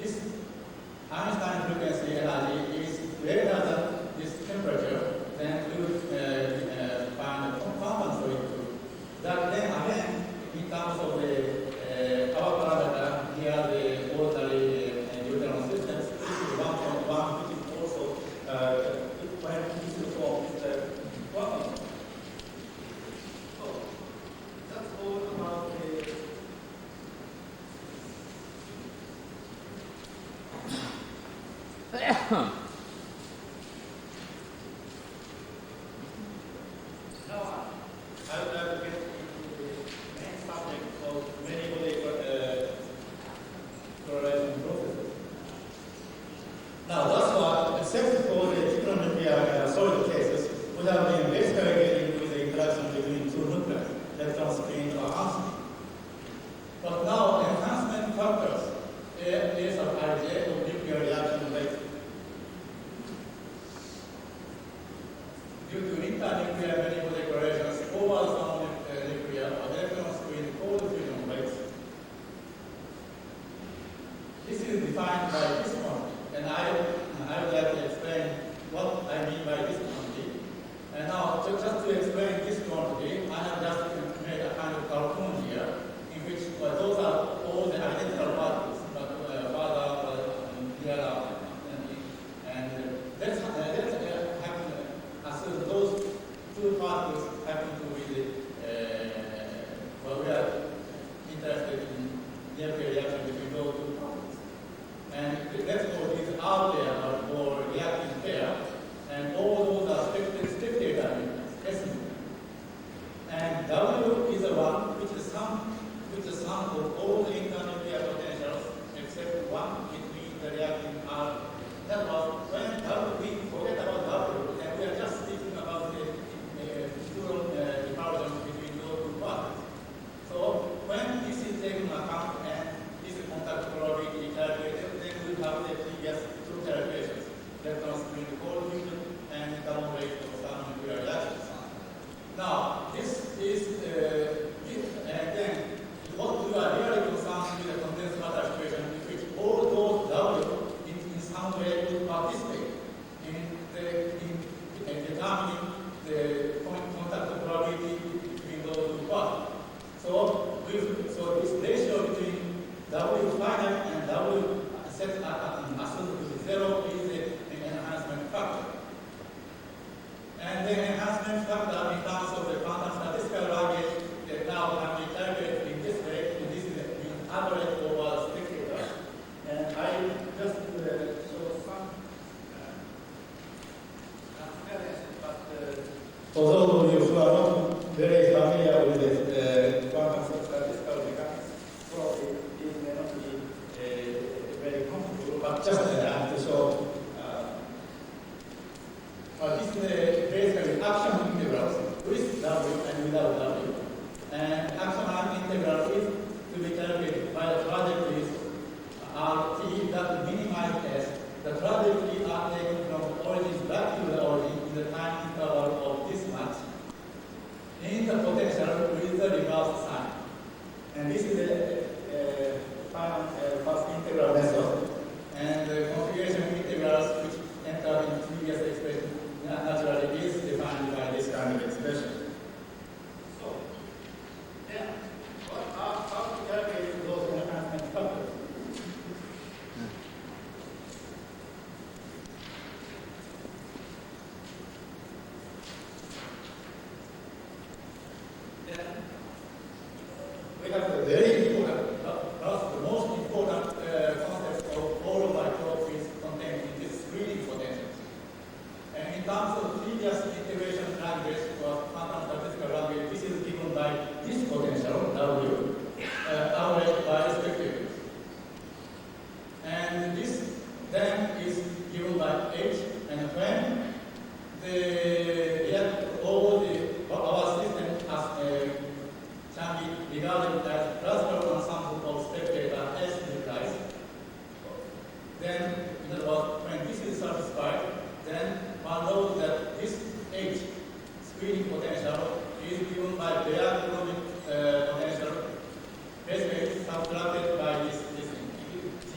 [SPEAKER 10] this Einstein frequency energy is greater than this temperature, then we would find a compound solid too. That then again, in terms of the power parameter, here the ordinary neutron systems, this is 1.1, which is also when this is formed, quantum. So that's all about the Now, I would like to get into the main subject of many correlation processes. Now, that's why, except for the trigonometric solid cases, we have been basically getting with the interaction between two nuclei, electron spin or unspin. But now, enhancement factors, A sub ij of nuclear reaction rate, due to internuclear many correlations over some nuclear or electron spin cold fusion rates. This is defined by this one, and I would like to explain the cold fusion and common rate of thermonuclear reactions. Now, this is, and then, what we are really concerned with the condensed matter situation, in which all those W in some way will participate in determining the contact probability between those two parts. So this ratio between W finite and W set assumed to be 0 is an enhancement factor. And the enhancement factor in terms of the quantum statistical language that now can be calculated in this way, and this is an average over spectator. And I just show some transparency, but for those of you who are not very familiar with the quantum statistical mechanics, probably it may not be very comfortable, but just to show. This is basically action integrals with W and without W. And action integral is to be calculated by the trajectories RT that minimize S. The trajectories are taken from origin back to the origin in the time interval of this much in the potential with the reverse sign. And this is the final first integral method. And the configuration integrals which enter in previous expression naturally is defined by this kind of expression. So, then, how to calculate those enhancement factors? Then, we have a very important, perhaps the most important concept of all of our talk is contained in this screening potential. And in terms of previous integration language or quantum statistical language, this is given by this potential, W, averaged by spectators. And this then is given by H, and when our system can be regarded as classical ensemble of spectator S replies, then, in other words, when this is satisfied, then one knows that this H screening potential is given by their economic potential, basically subtracted by this G.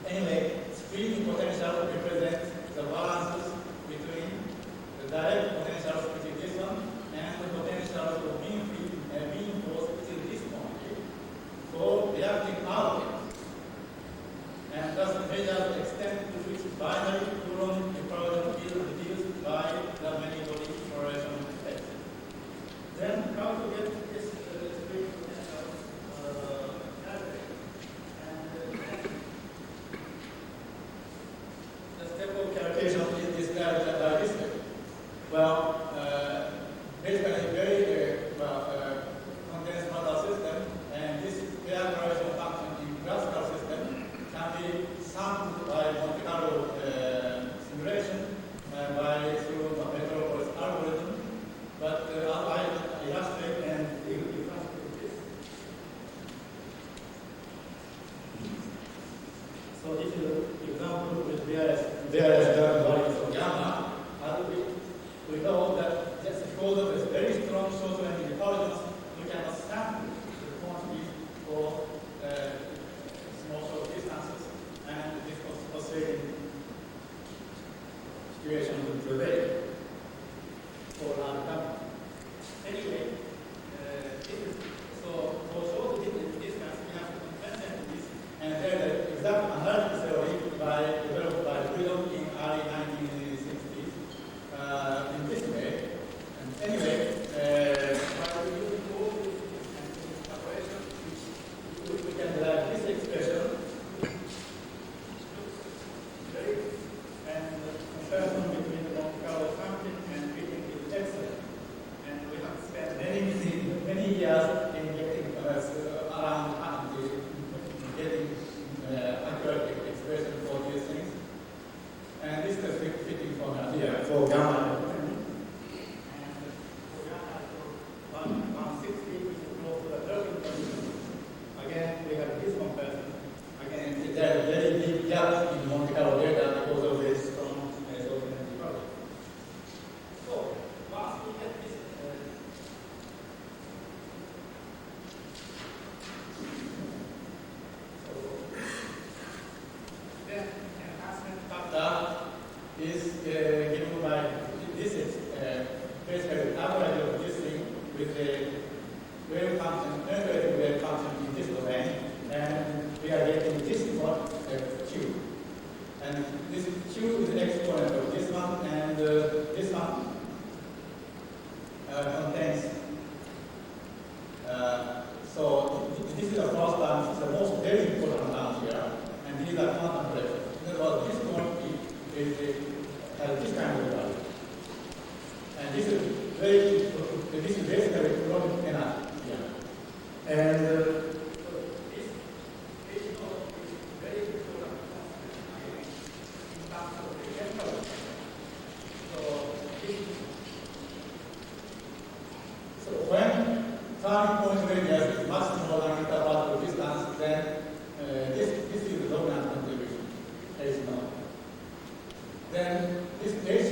[SPEAKER 10] Anyway, screening potential represents the balances between the direct potentials, which is this one, and the potentials of mean force, which is this quantity, for reacting outcomes. And thus measures the extent to which binary Coulomb equilibrium is reduced by the many-body acceleration effect. Then how to get this screening potential calculated? And the step of calculation is described by this way. Well, basically very condensed matter system, and this pair correlation function in classical system can be summed by Monte Carlo simulation through Metropolis algorithm. But I illustrate and you can do this. So this is an example with various values of gamma. We know that just because of this very strong short-range intelligence, we can sample the quantities for small short distances, and this oscillating situation will prevail for large gamma. Anyway, so for short distance, we have to compensate this, and there is an exact analytic theory developed by Freedom in early 1960s in this way. And anyway, by using all these operations, we can derive this expression, and the comparison between is given by this is basically average of this thing with the wave function, integrated wave function in this domain, and we are getting this one Q. And this Q is the exponent of this one, and this one contains. So this is the first term, it's the most very important term here, and these are quantum predictions. In other words, this one has this kind of value. And this is basically Coulombic energy here. And this is very important in terms of the chemical. So when turning point radius is much smaller than interval distance, then this is the dominant contribution, H naught. Then this H,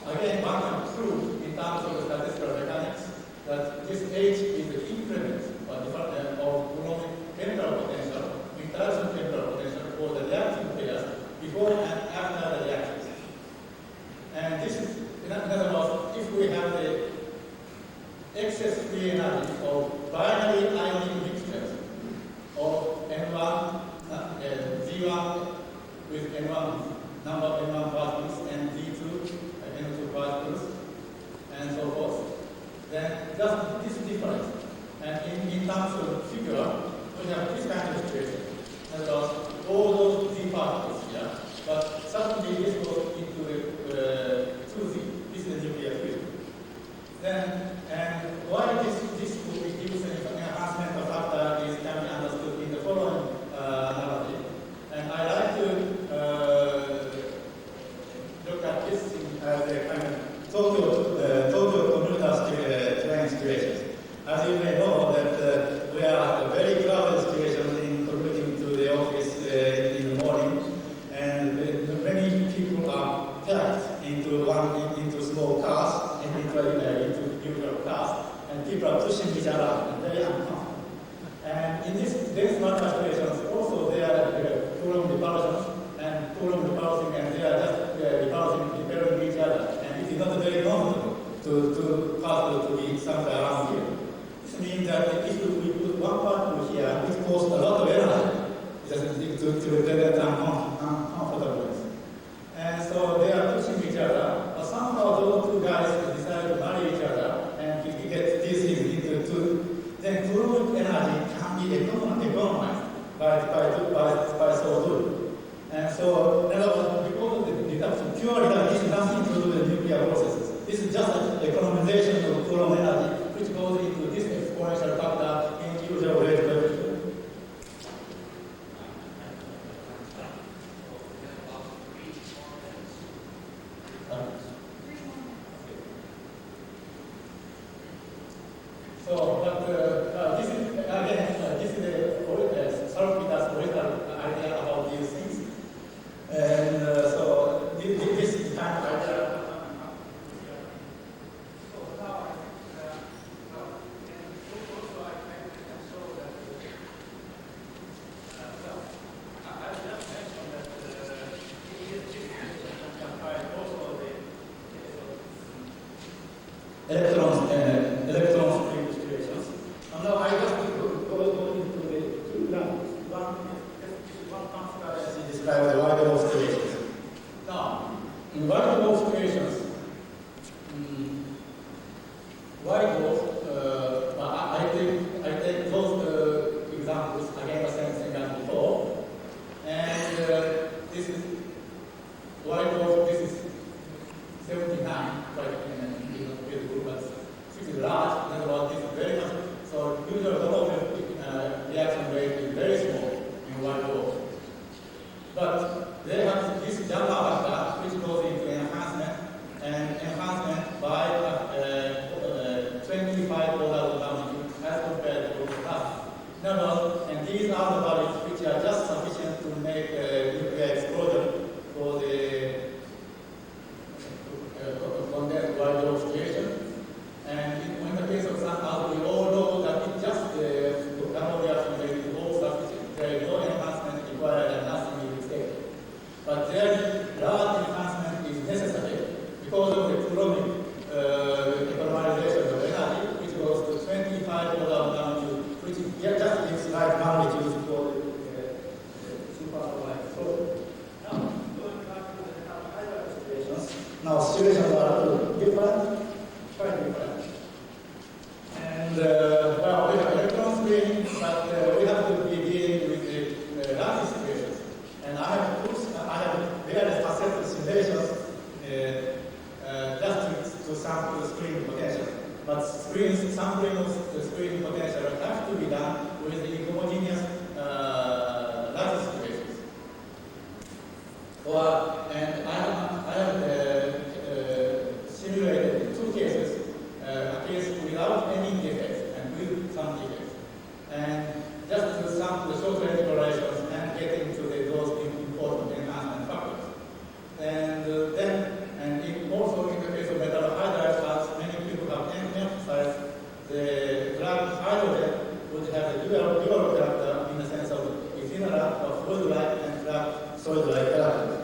[SPEAKER 10] again, one can prove in terms of statistical mechanics that this H is the increment of Coulombic chemical potential, interaction chemical potential for the reactive pairs before and after the reactions. And this is, in other words, if we have the excess free energy of binary ion mixtures of N1, G1 with N1, number of N1 particles, and G2, N2 particles, and so forth. Then just this difference. And in terms of figure, we have this kind of situation. And all those Z particles here, but suddenly this goes into the 2Z. This is the nuclear fusion. Then, and why this will give us an enhancement factor is can be understood in the following analogy. And I like to look at this as a kind of Tokyo commuter train situation. As you may know, that we are a very crowded situation in commuting to the office in the morning, and many people are packed into small cars, into usual cars, and people are pushing each other, and very uncomfortable. And in this dense matter situations, also there are Coulomb repulsions, and Coulomb repulsing, and they are just repulsing, repelling each other. And it is not very comfortable to particle to be somewhere around here. This means that if we put one particle here, it costs a lot of energy to repair that uncomfortableness. And so they are pushing each other, but somehow those two guys decide to marry each other and to get these things into two. Then Coulomb energy can be economized by so doing. And so, because of the reduction, pure reduction is nothing to do with nuclear processes. This is just an economization of Coulomb energy, which goes into this exponential factor in usual wave coefficient. So, but this is again, this is the Salpeter's original idea about these things, and so this is kind of idea. So now, also I can show that. I just mentioned that in this situation you can find also the electrons in situations. And now I just go into the two grounds. One transparency describes the wide Wolf situations. Now, in wide Wolf situations, wide Wolf, I take those examples again the same thing as before, and this is wide Wolf. This is 79, right? But this is large, in other words, this is very much. So usual total reaction rate is very small in wide Wolf. But they have this gamma factor which goes into enhancement, and enhancement by 25 orders of magnitude as compared to past. In other words, and these are the values which are just sufficient to make nuclear explosion for the Now situations are a little different, quite different. And well, we have electron screening, but we have to be dealing with the lattice situations. And I have various facet simulations just to sample the screening potential. But sampling of the screening potential have to be done with the homogeneous lattice situations. And I have simulated two cases, a case without any defects and with some defects. And just to sample the short range correlations and get into those important enhancement factors. And also in the case of metal hydride flux, many people have emphasized the drug hydrogen would have a dual character in the sense of ephemeral or fluid-like and drug solid-like character.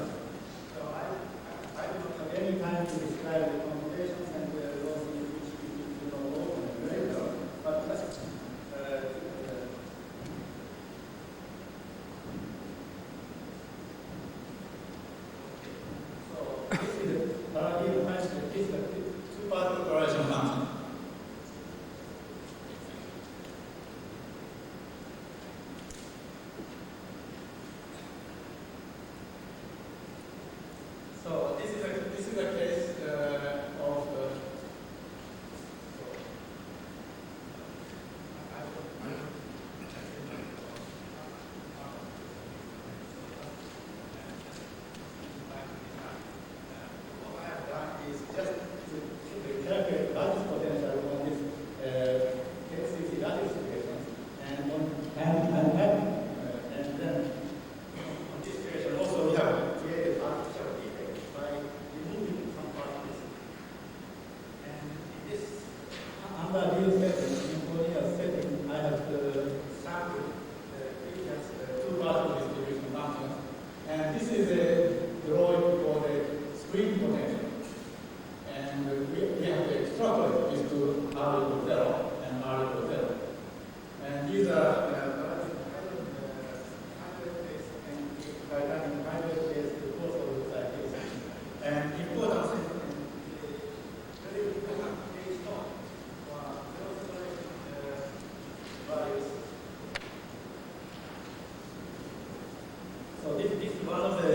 [SPEAKER 10] So I don't have any time to describe the combinations and those in which you know open very well. But let's so this is the paradigm function. This is the two-part correlation function. So this is a case of what I have done is just to calculate lattice potential on this KCC lattice equations and then on this equation also we have created artificial defects by removing some parts. And in this under real setting, in Korean setting, I have sampled previous two-particle distribution functions. And this is a drawing for the screen potential. And we have to extrapolate this to R equals 0 and R equals 0. And these are and important very important is not values. So this is one of the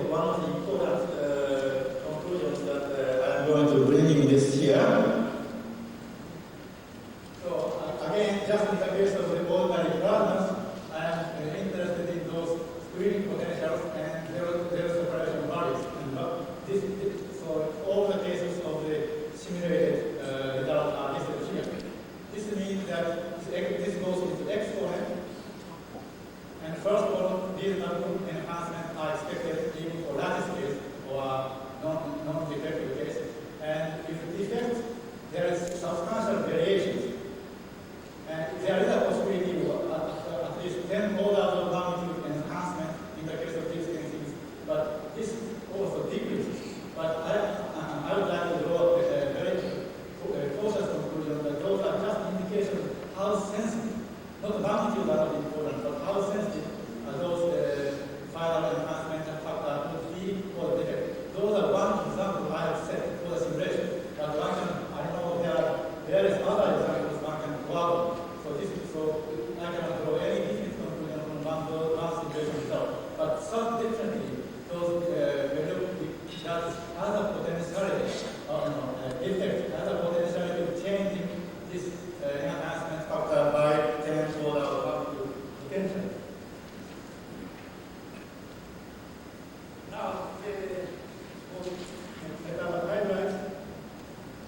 [SPEAKER 10] one of the important conclusions that I'm going to bring in this year. So again, just in the case of the ordinary problems, I am interested in those screening potentials and their separation values. So all the cases of the simulated result are listed here. This means that this goes into exponent, and first one, these enhancements are expected even for lattice case or non-defective case. And if defect, there is substantial variations. And there is a possibility of at least 10 orders of magnitude enhancement in the case of these cases, but this also decreases. But I would like to draw a very cautious conclusion that those are just indications of how sensitive, not the magnitude are not important, but how sensitive those final enhancement factor would be for the defect. Those are one example I have set for the simulation. But I know there are various other examples one can go out. So I cannot draw any different conclusion from one simulation result. But some differently, those that has a potentiality, defect has a potentiality of changing this enhancement factor by 10 orders of magnitude potential. Now, for metal hydride,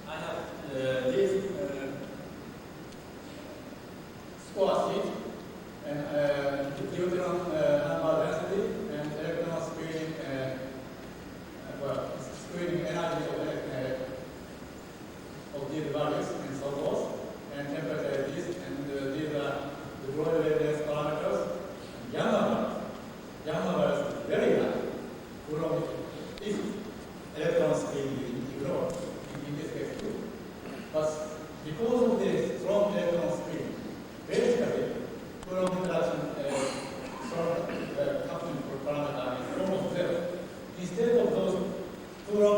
[SPEAKER 10] I have this square sheet and deuteron number density and electron screening screening energy of these values and so forth, and temperature is this, and these are the broad wavelength parameters. Gamma values is very high. If electron screening is ignored, in this case too. But because of the strong electron screen, basically, Coulomb interaction coupling parameter is almost zero. Instead of those Coulomb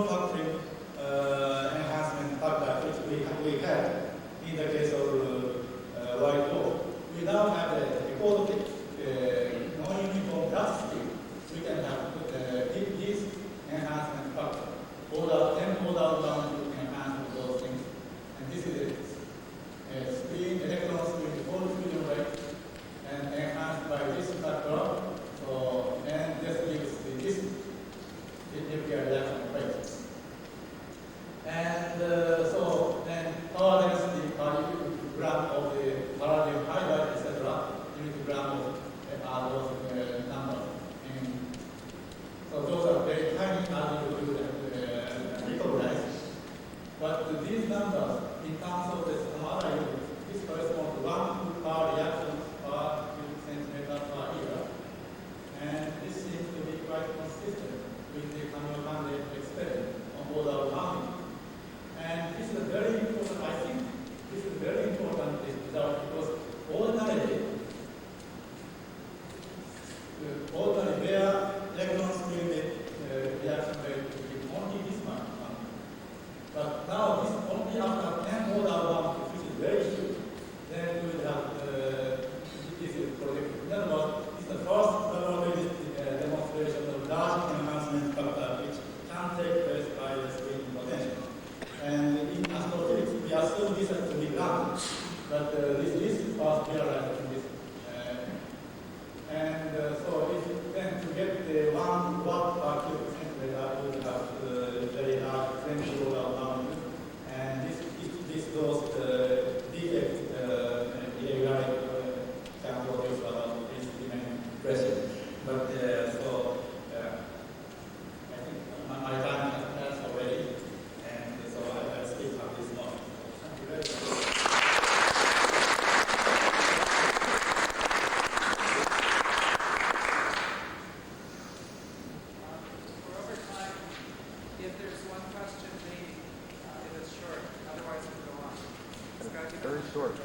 [SPEAKER 6] very short.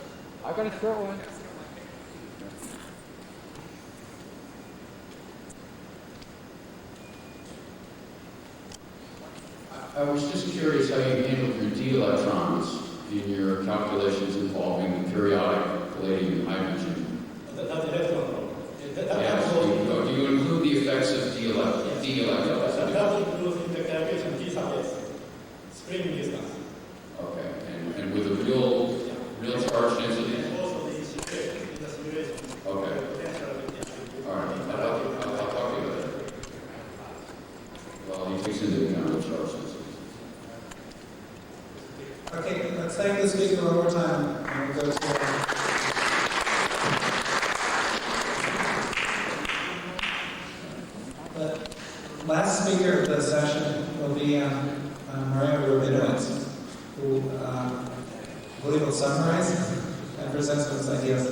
[SPEAKER 6] I've got a short one. I was just curious how you handled your d electrons in your calculations involving the periodic palladium hydrogen.
[SPEAKER 10] That's the electron.
[SPEAKER 6] Yes. Do you include the effects of d electrons?
[SPEAKER 10] That includes in the calculation d sub s, spring distance.
[SPEAKER 6] Okay. And with a real charge density?
[SPEAKER 10] And also the situation in the simulation.
[SPEAKER 6] Okay. All right. I'll talk to you later. Well, he takes into account the charge density.
[SPEAKER 3] Okay, let's thank the speaker one more time. And we'll go to the last speaker of the session will be Maria Rubinowitz, who I believe will summarize and present some of his ideas.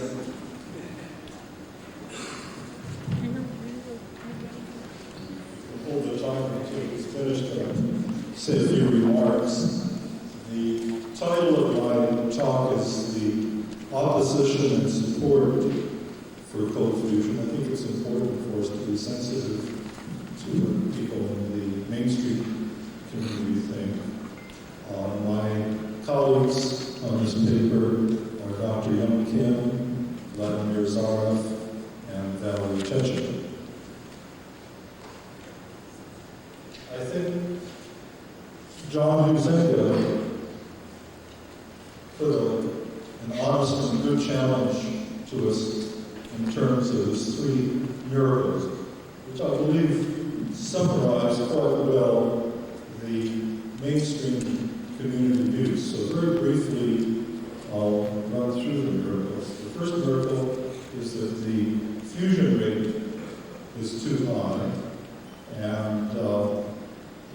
[SPEAKER 8] Before the time is finished, say a few remarks. The title of my talk is The Opposition and Support for Cold Fusion. I think it's important for us to be sensitive to what people in the mainstream community think. My colleagues on this paper are Dr. Young Kim, Vladimir Zarev, and Valerie Chechen. I think John Huizenga put an honest and good challenge to us in terms of his three miracles, which I believe summarize quite well the mainstream community views. So very briefly, I'll run through the miracles. The first miracle is that the fusion rate is too high, and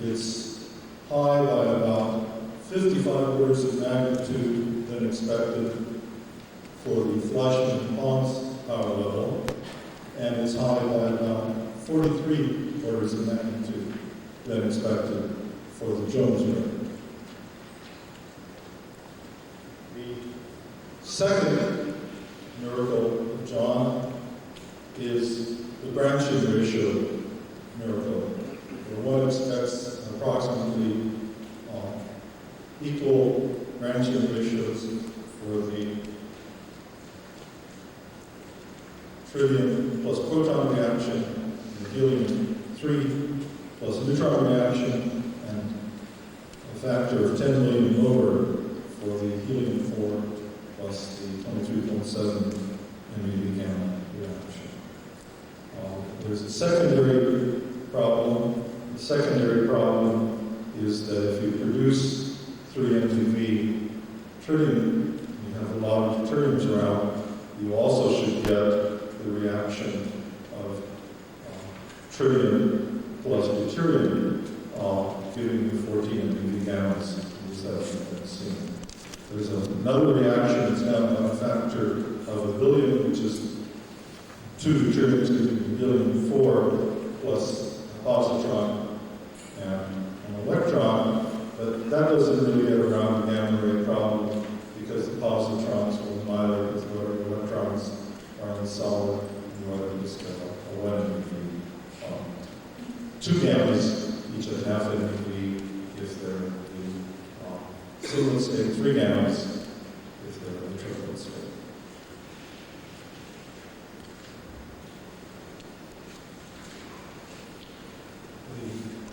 [SPEAKER 8] it's high by about 55 orders of magnitude than expected for the Fleischmann and Pons power level, and it's high by about 43 orders of magnitude than expected for the Jones rate. The second miracle of John is the branching ratio miracle, where one expects approximately equal branching ratios for the tritium plus proton reaction, the helium-3 plus neutron reaction, and a factor of 10 million lower for the helium-4 plus the 23.7 MeV gamma reaction. There's a secondary problem. The secondary problem is that if you produce 3 MeV tritium, you have a lot of deuteriums around, you also should get the reaction of tritium plus deuterium, giving you 14 MeV gammas. There's another reaction that's now on a factor of 1 billion, which is 2 deuteriums giving you 1,000,000,004 plus a positron and an electron, but that doesn't really get around the gamma ray problem because the positrons will annihilate with whatever electrons are in the solid, and whether it's a 1 MeV. 2 gammas, each at half MeV if they're the singlet state, 3 gammas if they're in the triplet state.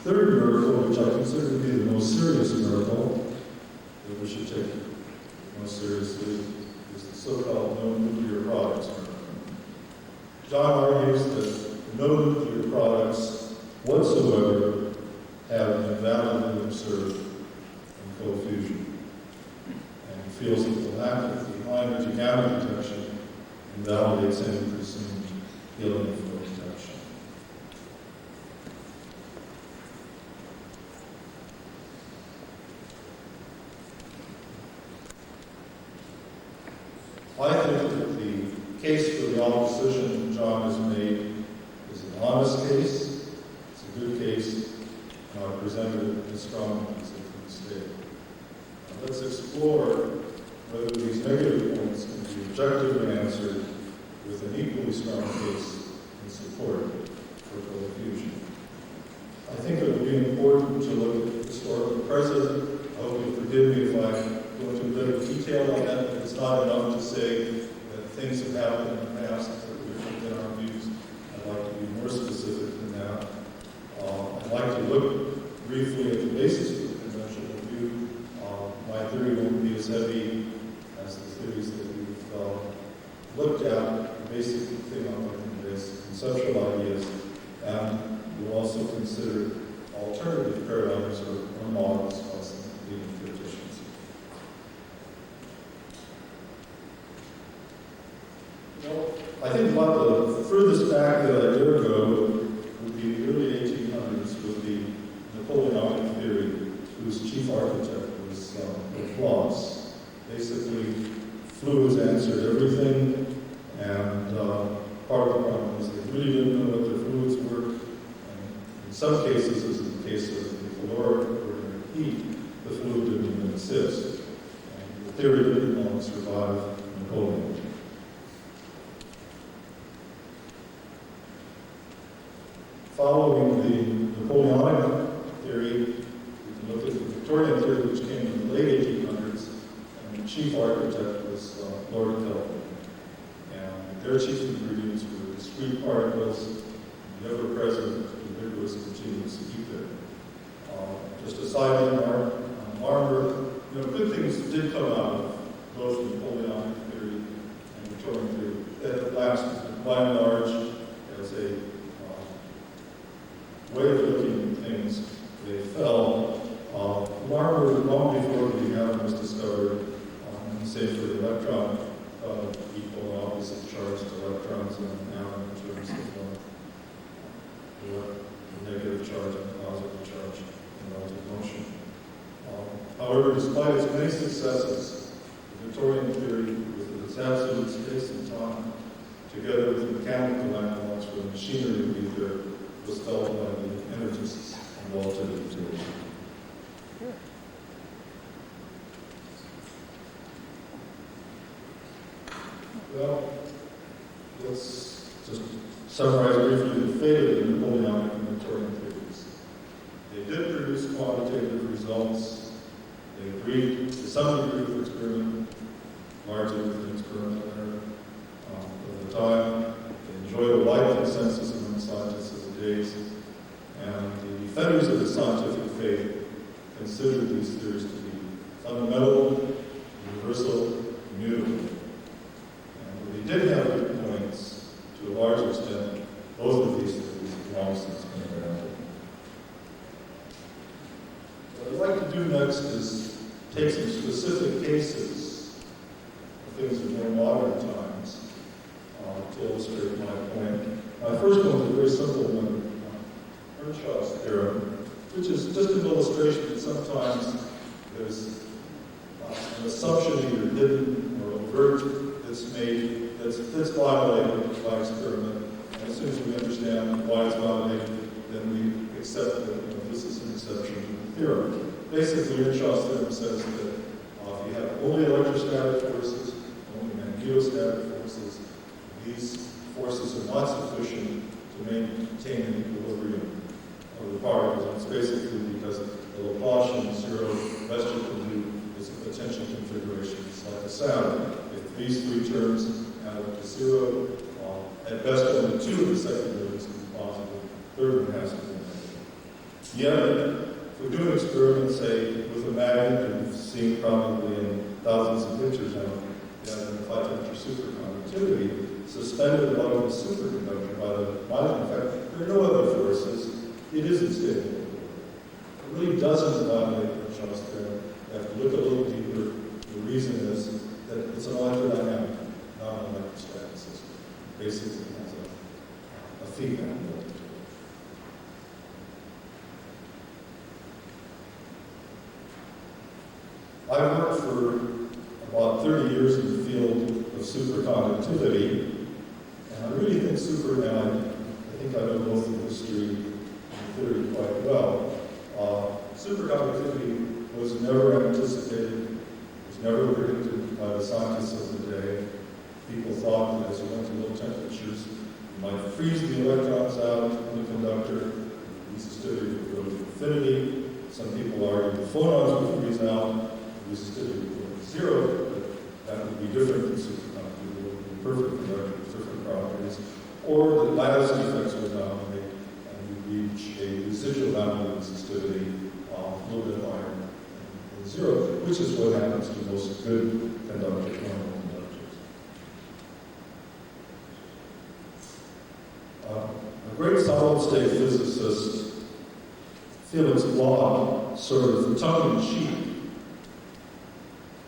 [SPEAKER 8] The third miracle, which I consider to be the most serious miracle that we should take most seriously, is the so-called no nuclear products miracle. John argues that no nuclear products whatsoever have been validly observed in cold fusion, and he feels that the lack of the high energy gamma detection invalidates any presumed helium-4 detection. I think that the case for the opposition John has made is an honest case, it's a good case, and I've presented it as strong as it can state. Now let's explore whether these negative points can be objectively answered with an equally strong case in support for cold fusion. I think it would be important to look at the historical present. I hope you'll forgive me if I go into a bit of detail on that, but it's not enough to say that things have happened in the past that are different than our views. I'd like to be more specific than that. I'd like to look briefly at the basis for the conventional view. My theory won't be as heavy as the theories that we've looked at. The basic thing I'm looking at is conceptual ideas, and we'll also consider alternative paradigms or models as leading to efficiency. I think about the furthest back that I dare go would be the early 1800s with the Napoleonic theory, whose chief architect was Laplace. Basically, fluids answered everything, and part of the problem is they really didn't know what their fluids were. And in some cases, as in the case of the caloric or heat, the fluid didn't even exist. And the theory didn't long survive Napoleon. Following the Napoleonic theory, we can look at the Victorian theory, which came in the late 1800s, and the chief architect was Lord Kelvin. And their chief ingredients were discrete particles, the ever-present, ubiquitous, continuous ether. Just a side remark on armor, good things did come out of both Napoleonic theory and Victorian theory. That lasted, by and large, as a way of looking at things. They fell. Armor, long before the atom was discovered, say for the electron, equal and opposite charged electrons in an atom in terms of the negative charge and the positive charge in relative motion. However, despite its many successes, the Victorian theory, with its absolute space and time, together with mechanical analogs for the machinery of ether, was felt by the energists involved in the theory. Well, let's just summarize briefly the fate of the Napoleonic and Victorian theories. They did produce quantitative results. They agreed to some degree with experiment, largely with an experimental error of the time. They enjoyed a wide consensus among scientists of the days, and the defenders of the scientific faith considered these theories to be fundamental, universal, immutable. And they did have good points to a large extent. Both of these theories have long since been abandoned. What I'd like to do next is take some specific cases of things of more modern times to illustrate my point. My first one is a very simple one, Earnshaw's theorem, which is just an illustration that sometimes there's an assumption either hidden or overt that's made, that's violated by experiment. And as soon as we understand why it's violated, then we accept that this is an exception to the theorem. Basically, Earnshaw's theorem says that if you have only electrostatic forces, only magnetostatic forces, these forces are not sufficient to maintain an equilibrium of the particles. And it's basically because the Laplacian zero, the best you can do is a potential configuration. It's like a sound. If these three terms add up to zero, at best only two of the second derivatives can be positive, third one has to be negative. Yet, if we do an experiment, say, with a magnet, and you've seen probably in thousands of pictures now, the high temperature superconductivity, suspended above the superconductor by the binding effect, there are no other forces. It isn't stable. It really doesn't violate Earnshaw's theorem. You have to look a little deeper. The reason is that it's an electrodynamic, not an electrostatic system. Basically, it has a feedback built into it. I've worked for about 30 years in the field of superconductivity, and I really think I think I know both the history and theory quite well. Superconductivity was never anticipated, was never predicted, by the scientists of the day. People thought that as you went to low temperatures, you might freeze the electrons out in the conductor. The resistivity would go to infinity. Some people argued the photons would freeze out. The resistivity would go to zero, but that would be different from superconductivity. It would be perfect conductor with different properties. Or the lattice effects would dominate, and you reach a residual value of resistivity a little bit higher than zero, which is what happens to most good conductors, normal conductors. A great solid-state physicist, Felix Bloch, sort of tongue-in-cheek,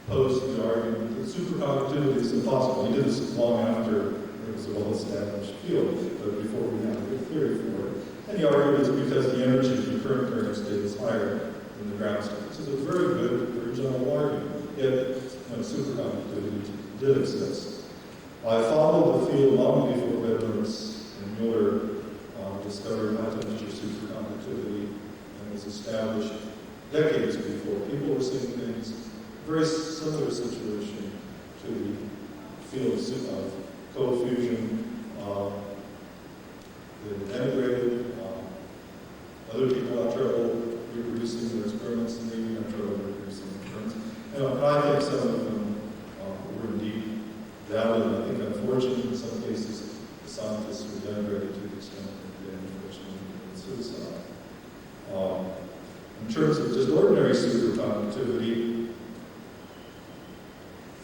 [SPEAKER 8] posed the argument that superconductivity is impossible. He did this long after it was a well-established field, but before we had a good theory for it. And he argued it's because the energy of the current state is higher than the ground state. This is a very good original argument, yet superconductivity did exist. I followed the field long before Bednorz and Mueller discovered high-temperature superconductivity, and was established decades before. People were seeing things, very similar situation to the field of cold fusion. They integrated. Other people had trouble reproducing their experiments, and maybe had trouble reproducing experiments. And I think some of them were indeed valid. I think, unfortunately, in some cases, the scientists were denigrated to the extent that they unfortunately committed suicide. In terms of just ordinary superconductivity,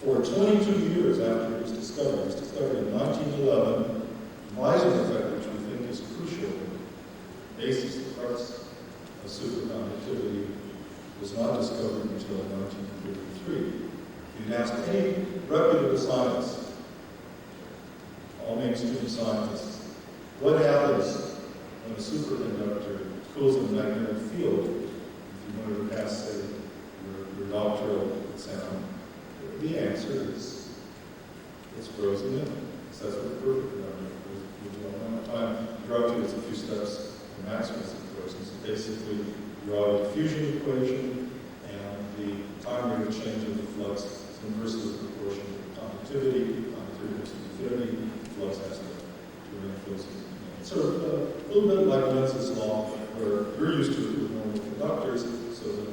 [SPEAKER 8] for 22 years after it was discovered in 1911, Meissner effect, which we think is crucial, the basis, the crux of superconductivity, was not discovered until 1933. If you'd ask any reputable scientist, all mainstream scientists, what happens when a superconductor cools in a magnetic field? If you wanted to pass, say, your doctoral exam, the answer is it's frozen in. So that's what the perfect conductor is. We don't have time to draw to. It's a few steps from Maxwell's equations. So basically, you draw a diffusion equation, and the time rate of change of the flux is inversely proportional to the conductivity. Conductivity to infinity, flux has to remain frozen. So a little bit like Lenz's law, where you're used to it with normal conductors, so the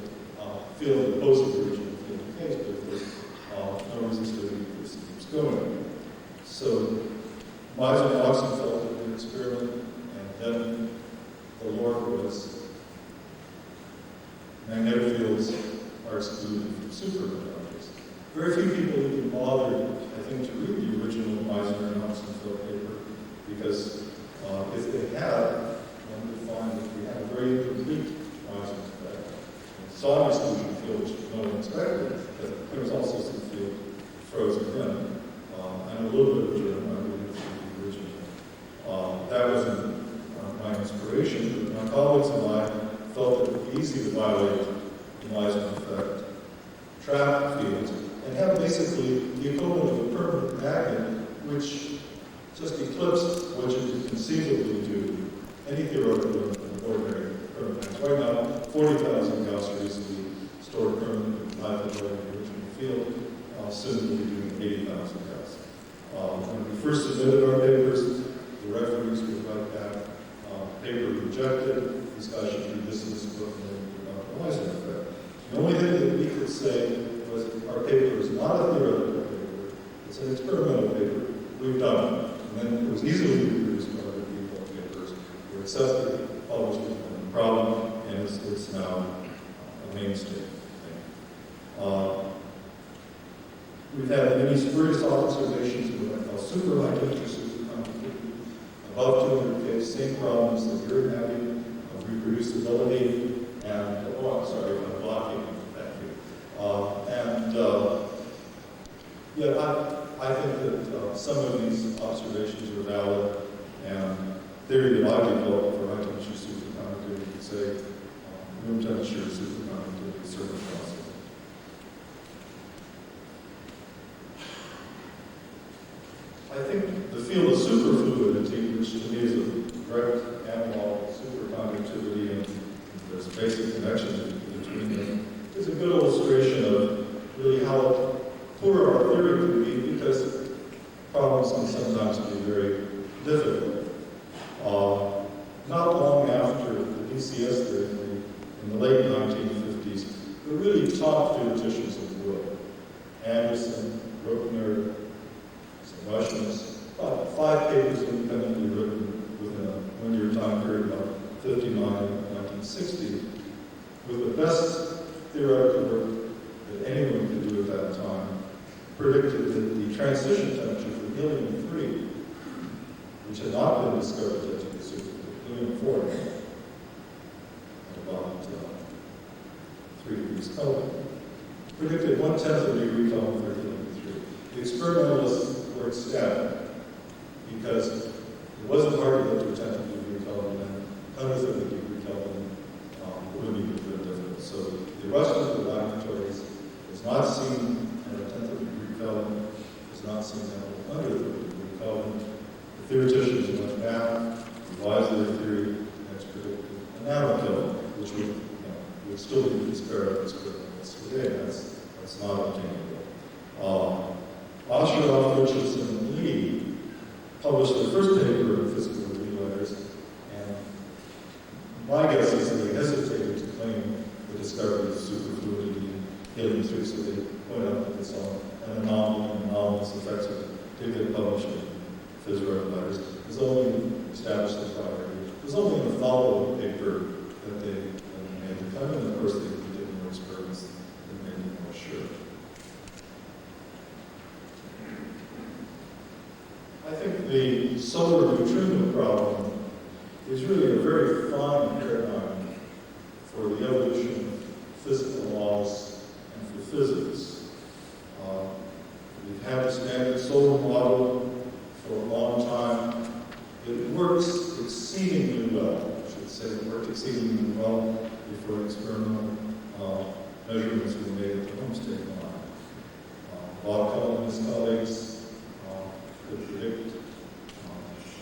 [SPEAKER 8] field opposes the original field in case, but if there's no resistivity, this keeps going. So Meissner and Oxenfeld did an experiment, and then the law was magnetic fields are excluded from superconductors. Very few people even bothered, I think, to read the original Meissner and Oxenfeld paper, because if they had, one would find that we had a very incomplete Meissner effect. Saw an exclusion field, which no one expected, but there was also some field frozen in. And a little bit of germ, I believe, from the original. That wasn't my inspiration, but my colleagues and I felt it would be easy to violate the Meissner effect, trap fields, and have basically the equivalent of a permanent magnet, which just eclipsed what you could conceivably do any theoretical ordinary permanent magnets. Right now, 40,000 Gauss are easily stored permanently with the original field. Soon we'll be doing 80,000 Gauss. When we first submitted our papers, the referees would write back, paper rejected, these guys should do this in this book, and about the Meissner effect. The only thing that we could say was our paper is not a theoretical paper, it's an experimental paper. We've done it. And then it was easily reproduced by other people papers. Were accepted, published, no problem, and it's now a mainstay thing. We've had many spurious observations of what I call super high temperature superconductivity, above 200 K, same problems that you're having, reproducibility, and, blocking, thank you. Yet I think that some of these observations are valid, and theory that I developed for high temperature superconductivity would say room temperature superconductivity is certainly possible. I think the field of superfluidity, which to me is a direct analog of superconductivity, and there's basic connections between them, is a good illustration of really how poor our theory can be because problems can sometimes be very difficult. Not long after the DCS theory, in the late 1950s, the really top theoreticians of the world, Anderson, Bruckner, some Russians, about 5 papers independently written within a 1-year time period, about 59 and 1960, with the best theoretical work that anyone could do at that time, predicted that the transition temperature for helium-3, which had not been discovered yet to be superfluid, helium-4, at about 3 degrees Kelvin, predicted 1/10 of a degree Kelvin for helium-3. The experimentalists were ecstatic because it wasn't hard to get to a 10th of a degree Kelvin, and 100th of a degree Kelvin wouldn't be very difficult. So the Russians of the laboratories was not seen at a 10th of a degree Kelvin, was not seen at a 100th of a degree Kelvin. The theoreticians went back, revised their theory, and it's predicted a nanokelvin, which would still be disparate experiments today. That's not obtainable. Osherov, Richardson, and Lee published their first paper in physical review letters, and my guess is that they hesitated to claim the discovery of superfluidity in helium-3, so they point out that it's an anomaly and anomalous effects of it. They get published in physical letters. It was only established as priority. It was only in the follow-up paper that they made the claim, and of course they did more experiments that made it more sure. I think the solar neutrino problem is really a very fine paradigm for the evolution of physical laws and for physics. We've had the standard solar model for a long time. It works exceedingly well. I should say it worked exceedingly well before experimental measurements were made at the home state line. Bob Cullen and his colleagues could predict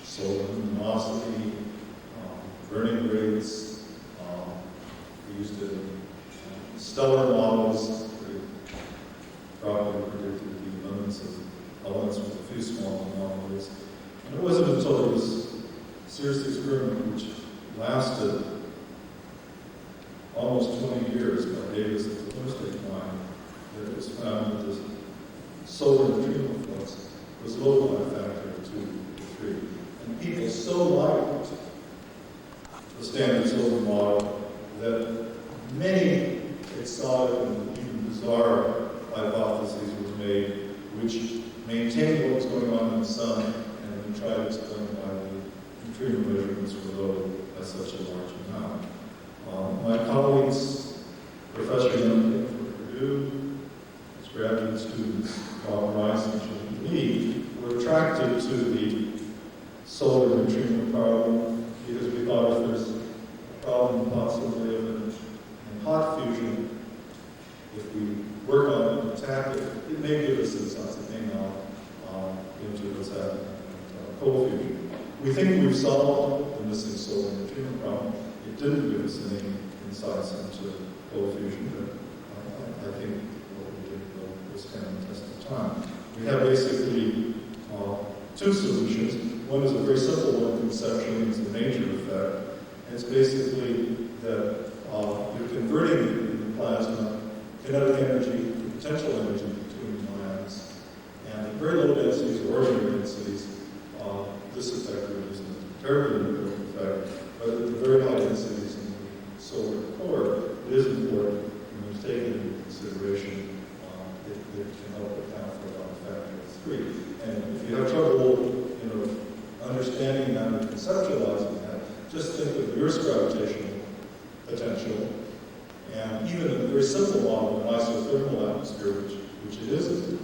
[SPEAKER 8] solar luminosity, burning rates. We used stellar models that probably predicted the abundance of elements with a few small anomalies. And it wasn't until this serious experiment, which lasted almost 20 years by Davis at the home state line, that it was found that the solar neutrino flux was low by a factor of 2 to 3. And people so liked the standard solar model that many exotic and even bizarre hypotheses were made, which maintained what was going on in the sun and then tried to explain why the neutrino measurements were low by such a large amount. My colleagues, Professor Young from Purdue, his graduate students, Bob Rice and Jim Lee, were attracted to the solar neutrino problem because we thought if there's a problem possibly of in hot fusion, if we work on it and attack it, it may give us insights, it may not into what's happening in cold fusion. We think we've solved the missing solar neutrino problem. It didn't give us any insights into cold fusion, but I think what we did will stand the test of time. We have basically 2 solutions. One is a very simple one conceptually, it's the major effect. And it's basically that you're converting in the plasma kinetic energy to potential energy between ions. And at very low densities or ordinary densities, this effect really isn't a terribly important effect. But at the very high densities in the solar core, it is important when you take into consideration it can help account for about a factor of 3. And if you have trouble, understanding that and conceptualizing that, just think of the Earth's gravitational potential, and even a very simple model of an isothermal atmosphere, which it isn't,